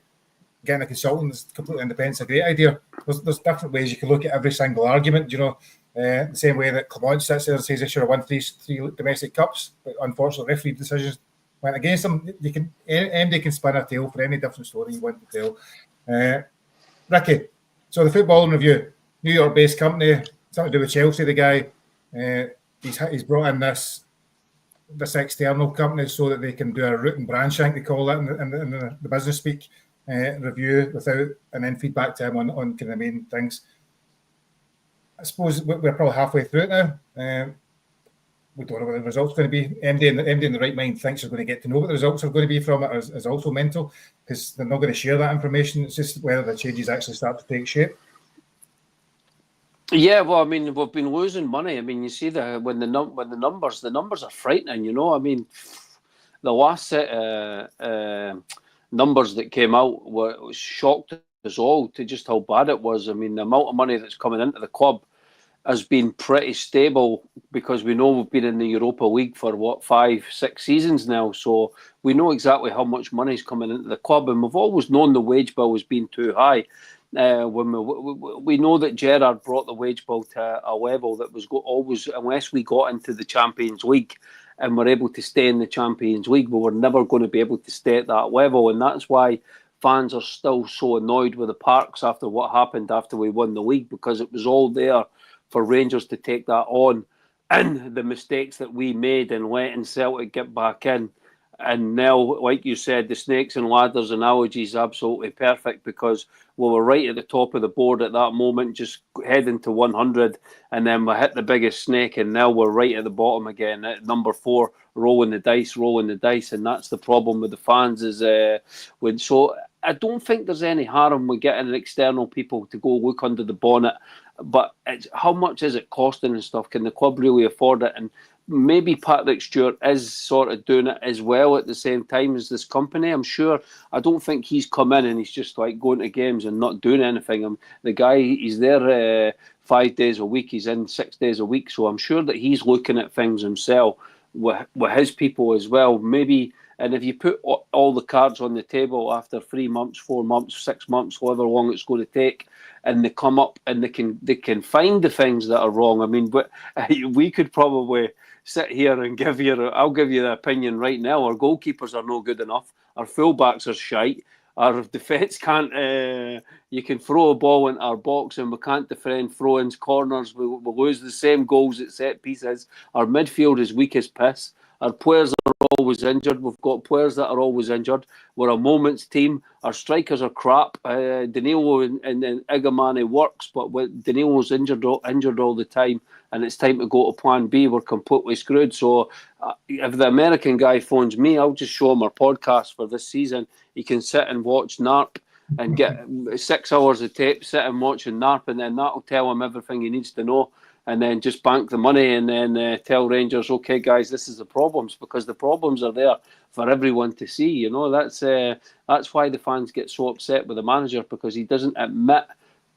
getting a consultant is completely independent. It's a great idea. There's different ways you can look at every single argument. You know, the same way that Clement sits there and says they should have won three domestic cups, but unfortunately referee decisions went against them. You can MD can spin a tale for any different story you want to tell. Ricky, so the footballing review, New York-based company, something to do with Chelsea. The guy, he's brought in this external company so that they can do a root and branch, I think they call that in the business speak. Review and then feedback to him on kind of the main things. I suppose we're probably halfway through it now. We don't know what the results are going to be. MD in the right mind thinks they're going to get to know what the results are going to be from it is also mental, because they're not going to share that information. It's just whether the changes actually start to take shape.
Yeah, well, I mean, we've been losing money. I mean, you see that when the numbers are frightening. You know, I mean, the last set numbers that came out was shocked us all to just how bad it was. I mean, the amount of money that's coming into the club has been pretty stable, because we know we've been in the Europa League for 5-6 seasons now, so we know exactly how much money is coming into the club, and we've always known the wage bill has been too high. When we know that Gerrard brought the wage bill to a level that was always, unless we got into the Champions League and were able to stay in the Champions League, we were never going to be able to stay at that level. And that's why fans are still so annoyed with the Parks after what happened after we won the league, because it was all there for Rangers to take that on, and the mistakes that we made in letting Celtic get back in. And now, like you said, the snakes and ladders analogy is absolutely perfect, because we were right at the top of the board at that moment, just heading to 100, and then we hit the biggest snake, and now we're right at the bottom again at number 4, rolling the dice, and that's the problem with the fans. So I don't think there's any harm with getting external people to go look under the bonnet, but how much is it costing and stuff? Can the club really afford it? And maybe Patrick Stewart is sort of doing it as well at the same time as this company. I'm sure. I don't think he's come in and he's just like going to games and not doing anything. The guy, he's there 5 days a week. He's in 6 days a week. So I'm sure that he's looking at things himself with his people as well. Maybe, and if you put all the cards on the table after 3 months, 4 months, 6 months, however long it's going to take, and they come up and they can find the things that are wrong. I mean, but we could probably sit here and I'll give you the opinion right now. Our goalkeepers are no good enough. Our fullbacks are shite. Our defence can't. You can throw a ball into our box and we can't defend throw-ins, corners. We lose the same goals at set pieces. Our midfield is weak as piss. Our players are always injured. We've got players that are always injured. We're a moments team. Our strikers are crap. Danilo and Igamane works, but Danilo's injured all the time, and it's time to go to plan B. We're completely screwed. So if the American guy phones me, I'll just show him our podcast for this season. He can sit and watch NARP and get 6 hours of tape, sit and watching NARP, and then that'll tell him everything he needs to know. And then just bank the money and then tell Rangers, okay, guys, this is the problems, because the problems are there for everyone to see. You know, that's why the fans get so upset with the manager, because he doesn't admit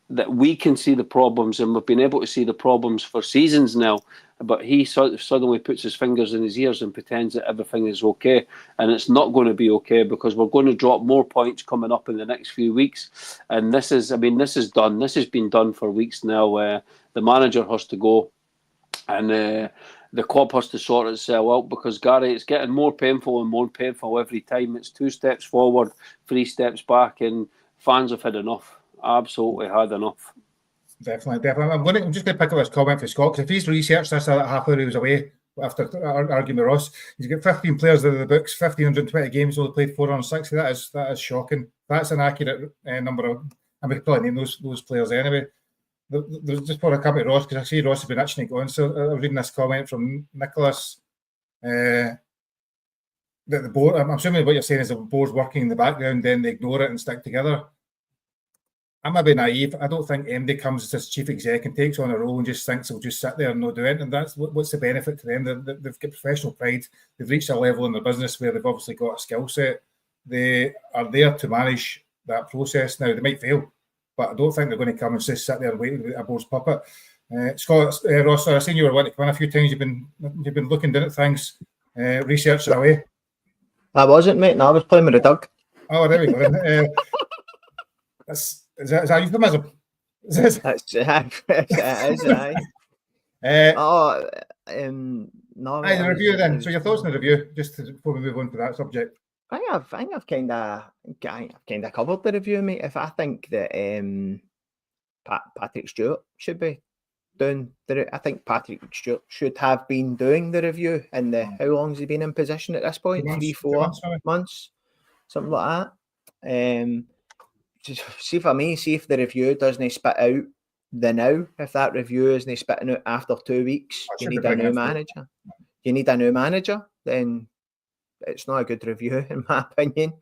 that we can see the problems, and we've been able to see the problems for seasons now. But he suddenly puts his fingers in his ears and pretends that everything is okay, and it's not going to be okay, because we're going to drop more points coming up in the next few weeks. And this is done. This has been done for weeks now. The manager has to go, and the club has to sort itself out, because, Gary, it's getting more painful and more painful every time. It's 2 steps forward, 3 steps back, and fans have had enough. Absolutely had enough.
Definitely. I'm just going to pick up this comment for Scott, because if he's researched this half hour he was away after arguing with Ross, he's got 15 players out of the books, 1,520 games, only played 460. That is shocking. That's an accurate number of. I mean, probably name those players anyway. There's just before I come to Ross, because I see Ross has been actually going. So I'm reading this comment from Nicholas. That the board, I'm assuming what you're saying is the board's working in the background, then they ignore it and stick together. I might be naive. I don't think MD comes as chief exec and takes on a role and just thinks he'll just sit there and not do anything. That's what's the benefit to them? They've got professional pride. They've reached a level in their business where they've obviously got a skill set. They are there to manage that process. Now, they might fail, but I don't think they're going to come and just sit there and wait with a board's puppet. Scott, Ross, I've seen you were wanting to come in a few times. You've been looking down at things, researching away.
I wasn't, mate. No, I was playing with the dog.
Oh, there we go. Is that a euphemism?
It is, aye. No.
The review then. So your thoughts on the review, just before we move on to that subject.
I think I've kind of covered the review, mate. If I think that Patrick Stewart should be doing I think Patrick Stewart should have been doing the review. And how long has he been in position at this point? 3-4 months, something like that. See for me, see if the review doesn't spit out the now. If that review isn't spitting out after 2 weeks, you need a new manager. You need a new manager, then it's not a good review, in my opinion.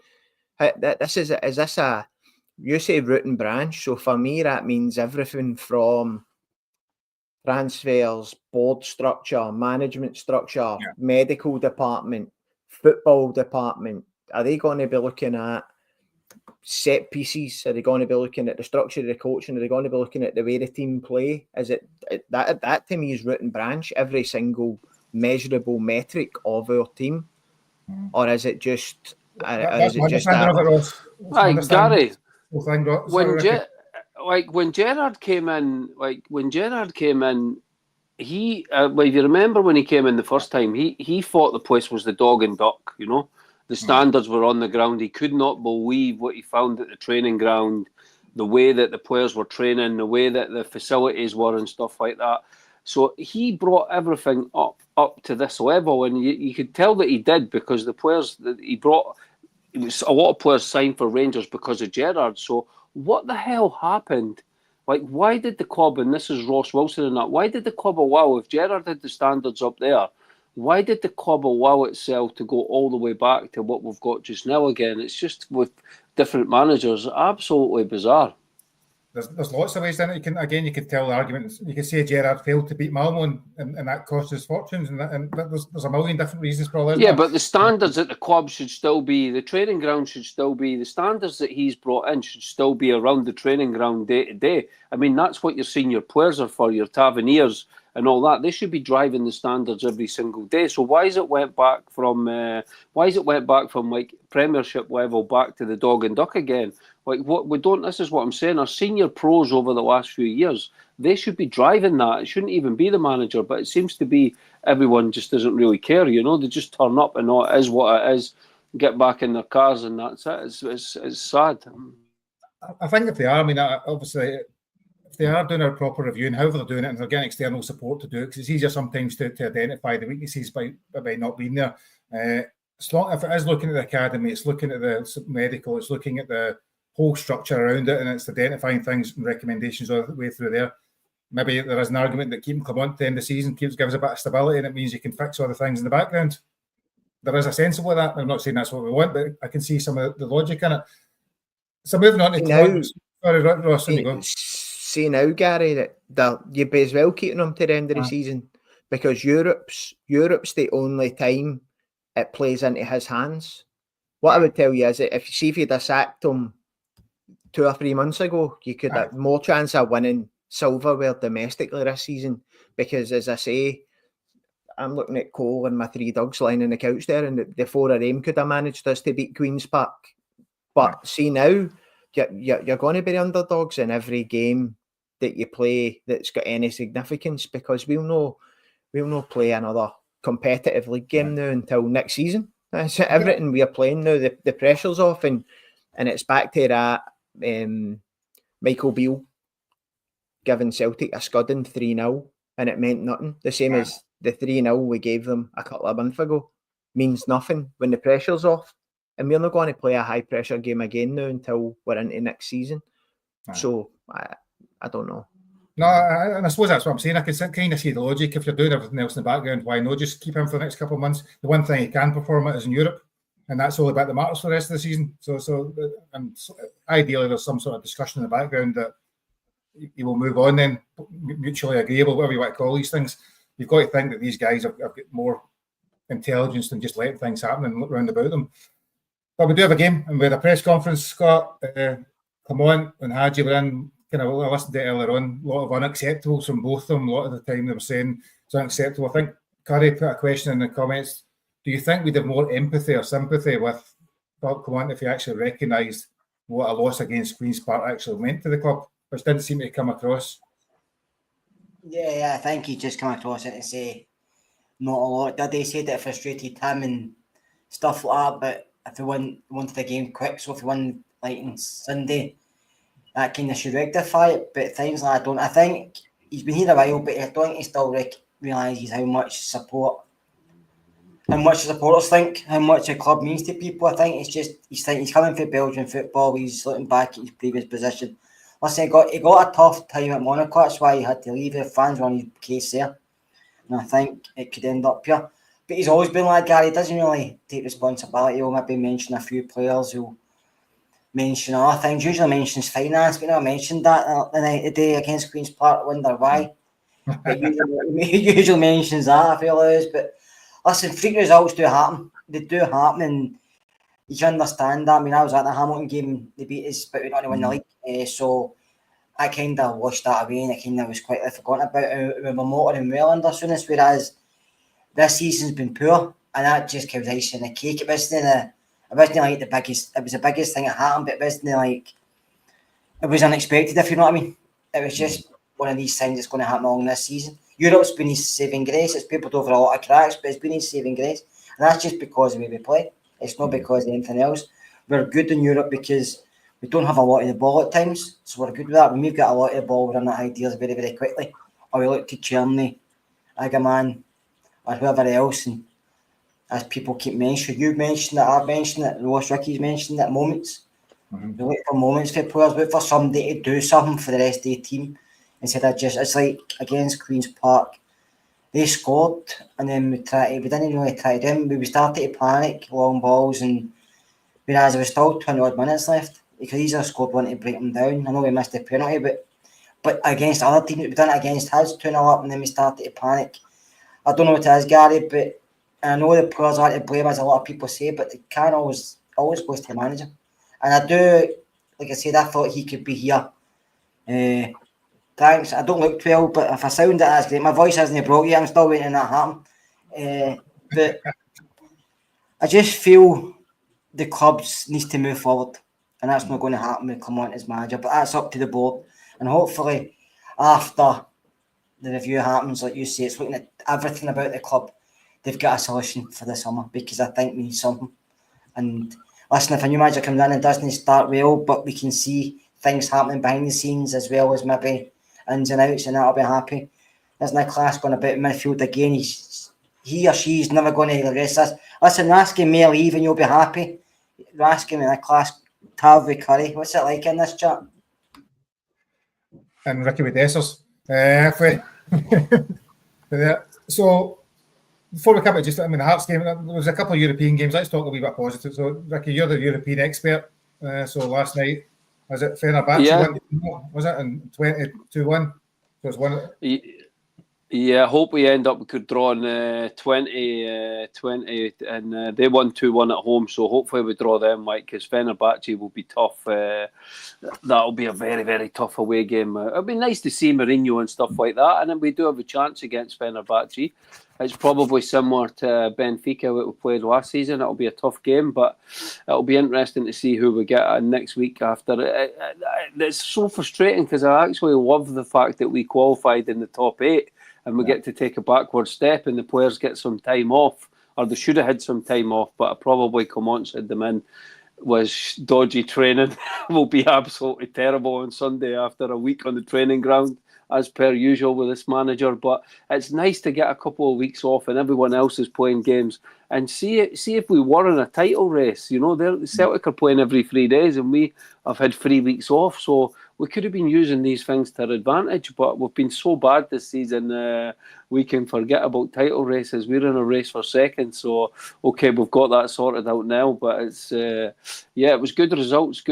Is this a, you say root and branch, so for me that means everything from transfers, board structure, management structure, medical department, football department. Are they going to be looking at set pieces? Are they going to be looking at the structure of the coaching? Are they going to be looking at the way the team play? Is it that to me is root and branch, every single measurable metric of our team, or is it just? Is it just that?
Hi, Gary. When Gerrard came in, he, if you remember when he came in the first time, he thought the place was the dog and duck, you know. The standards were on the ground. He could not believe what he found at the training ground, the way that the players were training, the way that the facilities were and stuff like that. So he brought everything up to this level, and you could tell that he did, because the players that he brought, it was a lot of players signed for Rangers because of Gerrard. So what the hell happened? Like, why did the club, and this is Ross Wilson and that, why did the club allow, if Gerrard had the standards up there, why did the club allow itself to go all the way back to what we've got just now again? It's just with different managers, absolutely bizarre.
There's lots of ways in it. You can tell the arguments. You can say Gerrard failed to beat Malmo, and that cost us fortunes, and there's a million different reasons for all this.
Yeah, but the standards at the club should still be, the training ground should still be, the standards that he's brought in should still be around the training ground day to day. I mean, that's what your senior players are for, your Taverniers and all that. They should be driving the standards every single day. So why is it went back from like Premiership level back to the dog and duck again? Like, what we don't, this is what I'm saying, our senior pros over the last few years, they should be driving that. It shouldn't even be the manager, but it seems to be everyone just doesn't really care, you know. They just turn up and know it is what it is, get back in their cars, and that's it. It's sad.
I think if they are, I mean, obviously, if they are doing a proper review and however they're doing it, and they're getting external support to do it, because it's easier sometimes to identify the weaknesses by not being there. If it is looking at the academy, it's looking at the medical, it's looking at the whole structure around it, and it's identifying things and recommendations all the way through there. Maybe there is an argument that keeping Clement to the end of the season gives us a bit of stability, and it means you can fix all the things in the background. There is a sensible of that. I'm not saying that's what we want, but I can see some of the logic in it. So moving on to Clement. Sorry, Ross, there you go.
See now, Gary, that you'd be as well keeping them to the end of the season, because Europe's the only time it plays into his hands. What I would tell you is that if you'd have sacked him 2 or 3 months ago, you could have more chance of winning silverware domestically this season, because, as I say, I'm looking at Cole and my 3 dogs lying on the couch there, and the 4 of them could have managed us to beat Queen's Park. But see now, you're going to be the underdogs in every game that you play that's got any significance, because we'll not play another competitive league game now until next season. That's everything we are playing now. The pressure's off, and it's back to that Michael Beale giving Celtic a scudding 3-0, and it meant nothing. The same as the 3-0 we gave them a couple of months ago means nothing when the pressure's off. And we're not going to play a high pressure game again now until we're into next season. So I don't know.
No, and I suppose that's what I'm saying. I can kind of see the logic. If you're doing everything else in the background, why not just keep him for the next couple of months? The one thing he can perform at is in Europe, and that's all about the matters for the rest of the season. So ideally, there's some sort of discussion in the background that he will move on, then mutually agreeable, whatever you want to call these things. You've got to think that these guys have got more intelligence than just letting things happen and look round about them. But we do have a game, and we had a press conference, Scott, Clement and Hadji were in. Kind of listened to it earlier on, a lot of unacceptables from both of them. A lot of the time they were saying it's unacceptable. I think Curry put a question in the comments. Do you think we'd have more empathy or sympathy with Clement if he actually recognised what a loss against Queen's Park actually meant to the club, which didn't seem to come across?
Yeah, I think he just come across it and say not a lot. Did they say that it frustrated him and stuff like that? But if he wanted the game quick, so if he won like on Sunday, that kind of should rectify it. But things like I think he's been here a while, but I don't think he still realises how much the supporters think, how much the club means to people. I think it's just he's coming for Belgian football. He's looking back at his previous position. Listen, he got a tough time at Monaco. That's why he had to leave. The fans were on his case there, and I think it could end up here. But he's always been like Gary. He doesn't really take responsibility. He'll maybe mention a few players who'll mention other things. Usually mentions finance, but never mentioned that the night of the day against Queen's Park. I wonder why. But usually mentions that, I feel it is. But listen, freak results do happen. They do happen, and you can understand that. I mean, I was at the Hamilton game. They beat us, but we don't win the league. So I kind of washed that away, and I kind of was quite forgotten about it. We were motoring well under Souness, whereas this season's been poor, and that just gives icing on the cake. It wasn't like the biggest. It was the biggest thing that happened, but it wasn't like it was unexpected. If you know what I mean, it was just one of these things that's going to happen along this season. Europe's been his saving grace. It's papered over a lot of cracks, but it's been his saving grace, and that's just because of the way we play. It's not because of anything else. We're good in Europe because we don't have a lot of the ball at times, so we're good with that. When we've got a lot of the ball, we're running ideas very, very quickly. Or we look to Germany, Agaman, or whoever else, and as people keep mentioning, you mentioned it, I've mentioned it, Ross Ricky's mentioned it, moments. We look for moments for players, look for somebody to do something for the rest of the team instead of just, it's like against Queen's Park. They scored and then we didn't really try to do them. We started to panic, long balls, and whereas there was still 20 odd minutes left. He could easily scored one to break them down. I know we missed the penalty, but against other teams, we done it against us, 2-0 up, and then we started to panic. I don't know what it is, Gary, but I know the players are to blame, as a lot of people say, but it can't always goes to the manager. And I do, like I said, I thought he could be here. Thanks. I don't look well, but if I sound it, that's great. My voice hasn't brought yet. I'm still waiting that happen. But I just feel the clubs needs to move forward, and that's not going to happen with Clement as manager. But that's up to the board, and hopefully after the review happens, like you say, it's looking at everything about the club. They've got a solution for the summer, because I think we need something. And listen, if a new manager comes in and doesn't start well, but we can see things happening behind the scenes as well as maybe ins and outs, and that'll be happy. There's Nicholas going about midfield again. He or she's never going to arrest us. Listen, Raskin may leave and you'll be happy. Raskin and Nicholas, Tav with Curry. What's it like in this chat?
And Ricky with Dessers. So before we come to just, the Hearts game, there was a couple of European games. Let's talk a wee bit positive. So, Ricky, you're the European expert. So last night, was it Fenerbahce? Was it? And 22-1? So it's one.
Yeah, I hope we end up, we could draw in 20, and they won 2-1 at home. So hopefully we draw them, Mike, because Fenerbahce will be tough. That'll be a very, very tough away game. It'll be nice to see Mourinho and stuff like that. And then we do have a chance against Fenerbahce. It's probably similar to Benfica, what we played last season. It'll be a tough game, but it'll be interesting to see who we get next week after. It's so frustrating because I actually love the fact that we qualified in the top 8. And we get to take a backward step, and the players get some time off, or they should have had some time off, but probably Clement had them in. Was dodgy training will be absolutely terrible on Sunday after a week on the training ground, as per usual with this manager. But it's nice to get a couple of weeks off, and everyone else is playing games, and see if we were in a title race. You know, Celtic are playing every 3 days, and we have had 3 weeks off, so we could have been using these things to our advantage, but we've been so bad this season, we can forget about title races. We're in a race for second, so okay, we've got that sorted out now. But it's it was good results,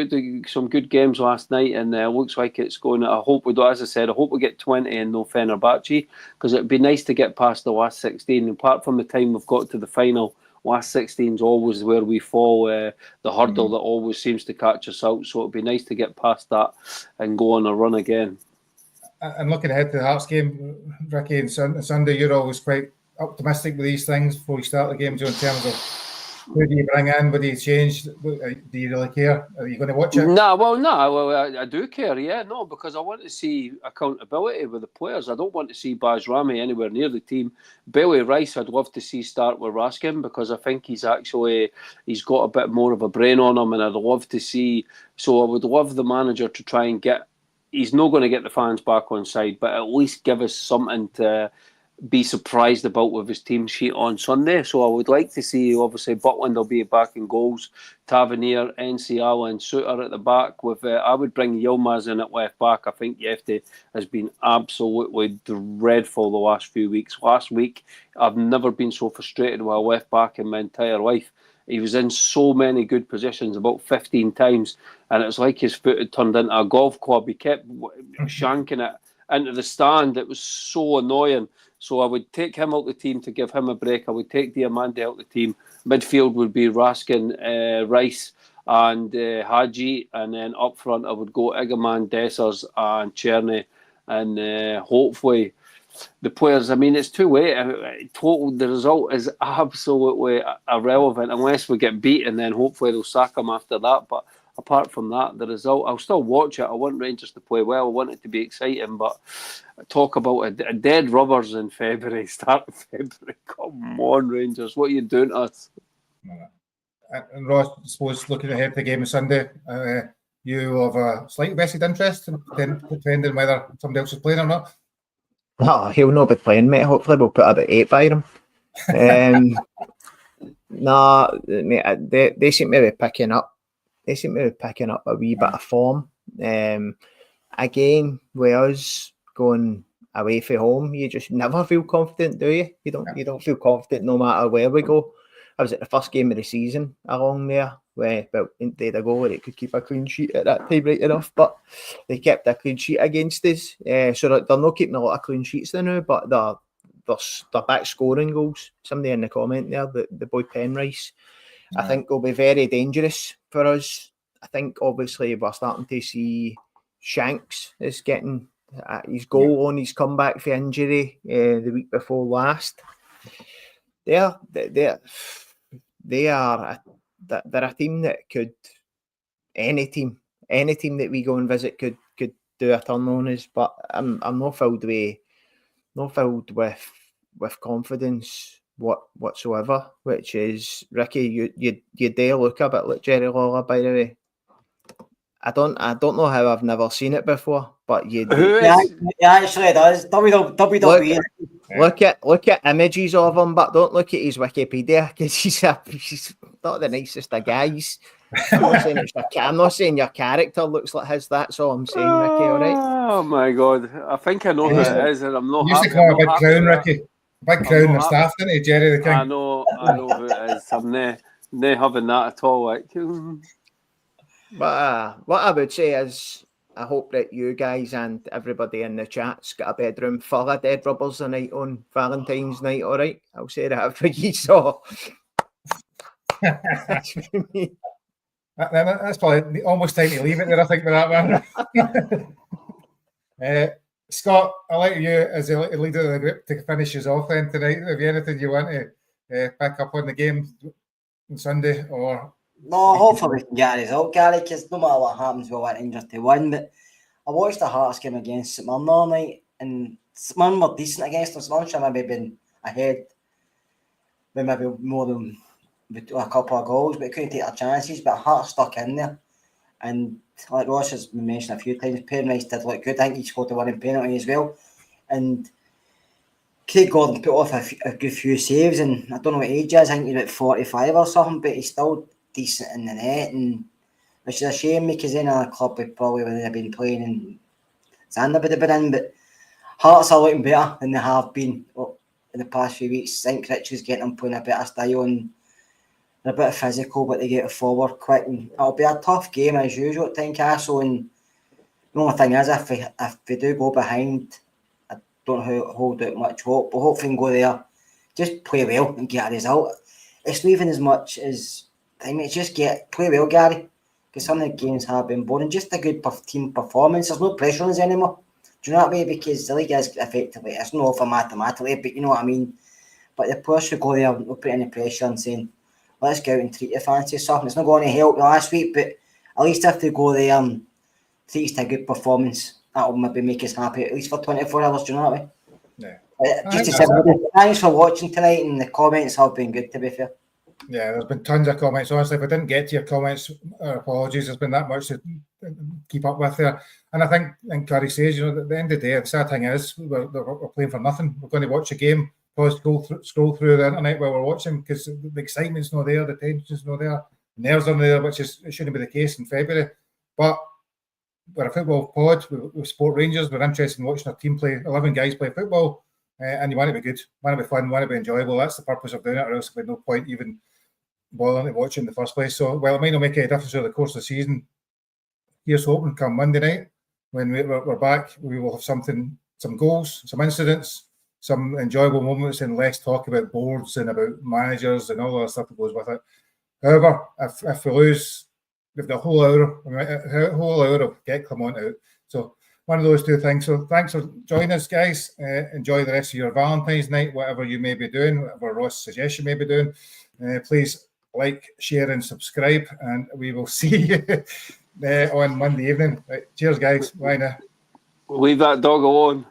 some good games last night, and looks like it's going. I hope we do. As I said, I hope we get 20 and no Fenerbahce, because it'd be nice to get past the last 16. Apart from the time we've got to the final, last 16 is always where we fall, the hurdle that always seems to catch us out. So it'd be nice to get past that and go on a run again.
And looking ahead to the Hearts game, Ricky, and Sunday, you're always quite optimistic with these things before you start the game, in terms of who do you bring in, what do you change, do you really care? Are you going to watch it?
I do care, yeah. No, because I want to see accountability with the players. I don't want to see Baz Rami anywhere near the team. Bailey Rice, I'd love to see start with Raskin, because I think he's got a bit more of a brain on him, and I'd love to see. So I would love the manager to try and get. He's not going to get the fans back on side, but at least give us something to be surprised about with his team sheet on Sunday. So I would like to see, obviously, Butland will be back in goals, Tavernier, Enciala and Suter at the back. I would bring Yilmaz in at left back. I think Yefte has been absolutely dreadful the last few weeks. Last week, I've never been so frustrated with a left back in my entire life. He was in so many good positions, about 15 times, and it's like his foot had turned into a golf club. He kept shanking it into the stand. It was so annoying. So I would take him out the team to give him a break. I would take Diamande out the team. Midfield would be Raskin, Rice and Hadji. And then up front, I would go Igaman, Dessers and Cherny. And hopefully the players, it's too late. The result is absolutely irrelevant unless we get beaten. Then hopefully they'll sack him after that. But apart from that, the result, I'll still watch it. I want Rangers to play well. I want it to be exciting. But talk about a dead rubbers in February, start of February. Come on, Rangers. What are you doing to us?
And Ross, I suppose, looking ahead to the game on Sunday, you have a slight vested interest in depending whether somebody else is playing or not.
Oh, he'll not be playing, mate. Hopefully we'll put about 8 by him. Nah, mate, they seem to be picking up. They seem to be picking up a wee bit of form. Again, with us going away from home, you just never feel confident, do you? You don't feel confident no matter where we go. I was at the first game of the season along there, where they had a goal where they could keep a clean sheet at that time, right enough, but they kept a clean sheet against us. So they're not keeping a lot of clean sheets now, but they're back scoring goals. Somebody in the comment there, the boy Penrice, I think will be very dangerous for us. I think obviously we're starting to see Shanks is getting his goal on his comeback for injury the week before last. They're a team that could, any team that we go and visit could do a turn on us, but I'm not filled with confidence whatsoever, which is, Ricky, you do look a bit like Jerry Lawler, by the way. I don't know how I've never seen it before, but you do.
Yeah, actually does. WWE.
Look at images of him, but don't look at his Wikipedia, because he's not the nicest of guys. I'm not saying your character looks like his. That's all I'm saying, Ricky. All right.
Oh my God! I think I know who it is, and I'm not.
You used to call a big crown, Ricky. Big crown and staff, didn't he, Jerry the King?
I know who it is. I'm not having that at all. Like,
but what I would say is, I hope that you guys and everybody in the chat's got a bedroom full of dead rubbers tonight on Valentine's night. All right, I'll say that for you. So that's for me.
That's probably almost time to leave it there, I think, with that one. Scott, I'll let you, as the leader of the group, to finish us off then tonight. Have you anything you want to pick up on the game on Sunday? Or
no, hopefully we can get a result, Gary, because no matter what happens, we'll want Rangers to win. But I watched the Hearts game against St Mirren all night, and St Mirren were decent against us. St Mirren should maybe been ahead with maybe more than a couple of goals, but couldn't take their chances. But Hearts stuck in there, and like Ross has mentioned a few times, Penrice did look good. I think he scored the winning penalty as well, and Craig Gordon put off a good few saves, and I don't know what age he is. I think he's about 45 or something, but he's still decent in the net, and which is a shame because any other club would probably would have been playing and Xander would have been in. But Hearts are looking better than they have been in the past few weeks. I think Rich is getting them playing a better style, and they're a bit physical, but they get forward quick, and it'll be a tough game as usual at Tynecastle. And the only thing is, if we do go behind, I don't hold out much hope, but hopefully we can go there, just play well and get a result. It's not even as much as it's just play well, Gary, because some of the games have been boring. Just a good team performance. There's no pressure on us anymore. Do you know what I mean? Because the league is effectively, it's not over mathematically, but you know what I mean. But the players should go there, not put any pressure and saying, let's go out and treat the fancy something. It's not going to help last week, but at least if they go there and treat us to a good performance, that'll maybe make us happy, at least for 24 hours. Do you know what I mean?
Yeah.
Just to say, thanks for watching tonight, and the comments have been good, to be fair.
Yeah, there's been tons of comments. Honestly, if I didn't get to your comments, apologies. There's been that much to keep up with there. And I think, and Curry says, at the end of the day, the sad thing is we're playing for nothing. We're going to watch a game, probably scroll through the internet while we're watching, because the excitement's not there, the tension's not there, the nerves aren't there, which it shouldn't be the case in February. But we're a football pod, we support Rangers, we're interested in watching our team play, 11 guys play football, and you want it to be good, want it to be fun, want it to be enjoyable. That's the purpose of doing it, or else there'd be no point even bothering to watch it in the first place. So, well, it might not make any difference over the course of the season. Here's hoping come Monday night, when we're back, we will have some goals, some incidents, some enjoyable moments, and less talk about boards and about managers and all that stuff that goes with it. However, if we lose, we've got a whole hour of get Clement out. So one of those two things. So thanks for joining us, guys. Enjoy the rest of your Valentine's night, whatever you may be doing, whatever Ross suggests you may be doing. Please like, share, and subscribe, and we will see you on Monday evening. Right, cheers, guys. Bye now.
leave that dog alone.